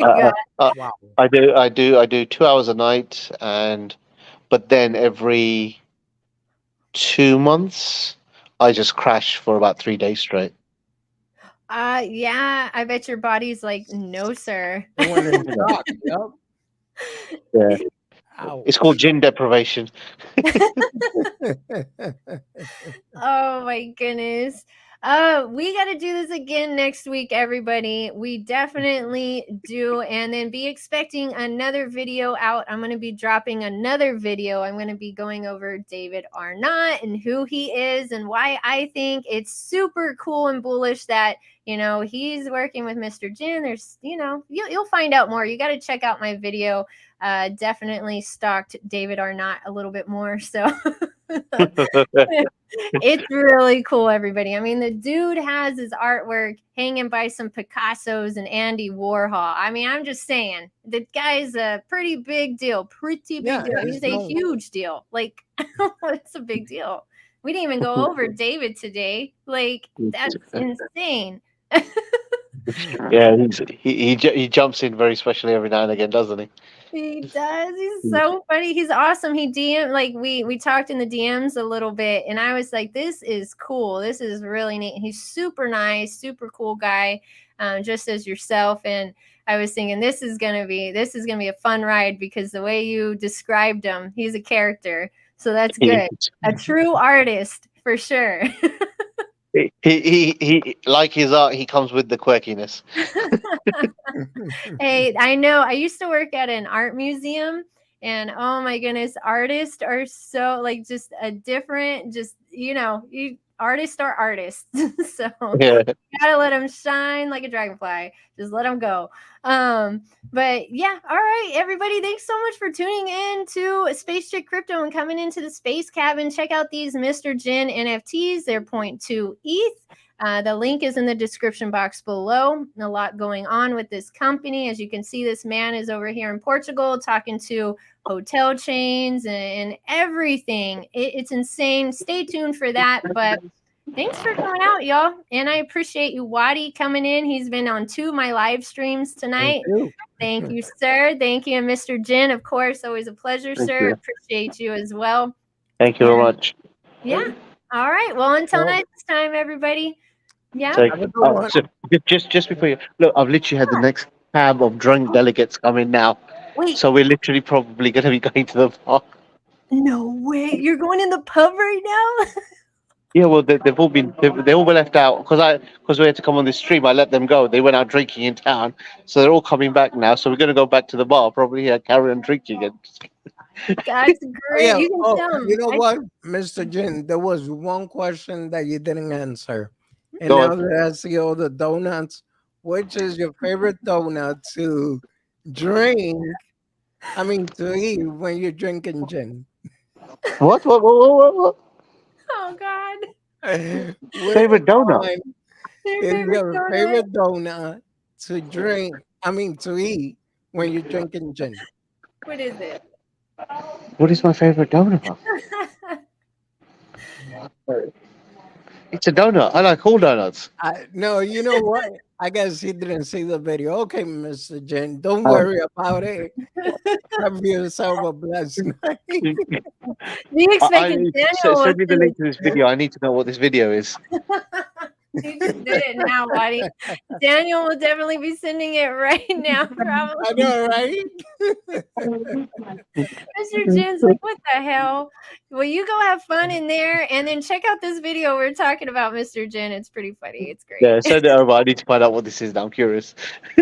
Oh my Wow. I do 2 hours a night, but then every 2 months, I just crash for about 3 days straight. Yeah, I bet your body's like, no, sir. When in shock, yep. Yeah, Ow. it's called gin deprivation. Oh my goodness. We got to do this again next week, everybody. We definitely do. And then be expecting another video out. I'm going to be dropping another video. I'm going to be going over David Arnott and who he is and why I think it's super cool and bullish that, he's working with Mr. Jin. There's, you'll find out more. You got to check out my video. Definitely stalked David Arnott a little bit more. So it's really cool, everybody. I mean, the dude has his artwork hanging by some Picassos and Andy Warhol. I mean, I'm just saying, the guy's a pretty big deal. Pretty big deal. He's a huge deal. Like, it's a big deal. We didn't even go over David today. Like, that's insane. Yeah, he jumps in very specially every now and again, doesn't he? He does. He's so funny. He's awesome. He DM, like we talked in the DMs a little bit, and I was like, this is cool. This is really neat. He's super nice, super cool guy, just as yourself. And I was thinking this is gonna be a fun ride because the way you described him, he's a character. So that's good. A true artist for sure. He like his art, he comes with the quirkiness. Hey, I know. I used to work at an art museum, and oh my goodness, artists are so like just a different, artists are artists. So you gotta let them shine like a dragonfly. Just let them go. But yeah, all right, everybody, thanks so much for tuning in to Space Chick Crypto and coming into the Space Cabin. Check out these Mr. Jin NFTs. They're 0.2 ETH. The link is in the description box below. A lot going on with this company. As you can see, this man is over here in Portugal talking to hotel chains and everything. It's insane. Stay tuned for that. But thanks for coming out, y'all. And I appreciate you, Wadi, coming in. He's been on 2 of my live streams tonight. Thank you, sir. Thank you. And Mr. Jin, of course, always a pleasure, sir. Appreciate you as well. Thank you very much. Yeah. All right. Well, until next time, everybody. Yeah. So just before you look, I've literally had the next cab of drunk delegates come in now. Wait. So we're literally probably going to be going to the bar. No way. You're going in the pub right now? Yeah, well, they've all been left out because we had to come on this stream. I let them go. They went out drinking in town, so they're all coming back now. So we're going to go back to the bar, probably carry on drinking. That's great. Yeah. You can tell them. You know what, Mr. Jin? There was one question that you didn't answer, and Go now on. that I see all the donuts, which is your favorite donut to drink? I mean, to eat when you're drinking gin. What? Oh God. Favorite donut? Is your favorite donut to drink? I mean, to eat when you're drinking gin. What is it? What is my favorite donut? It's a donut. I like all donuts. No, you know what? I guess he didn't see the video. Okay, Mr. Jen, don't worry about it. Have yourself a blessed night. You expected Daniel? Send me the link to this video. I need to know what this video is. He just did it now, buddy. Daniel will definitely be sending it right now, probably. I know, right? Mr. Jen's like, what the hell? Well, you go have fun in there, and then check out this video we're talking about, Mr. Jen. It's pretty funny. It's great. Yeah, send it over. I need to find out what this is now. I'm curious.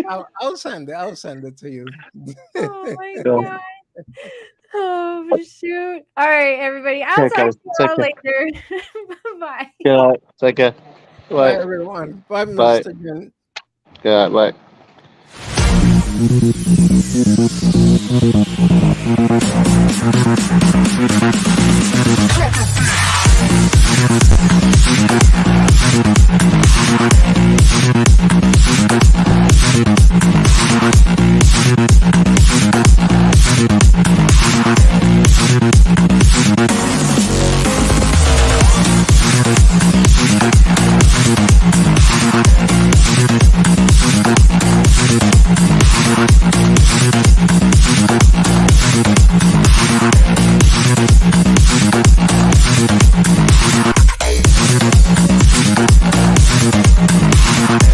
I'll send it. I'll send it to you. Oh my God. Oh shoot. All right, everybody. I'll talk to you all later. Bye. Yeah, take care. Bye, everyone. Bye, Mr. Jen. Yeah, bye. We'll be right back.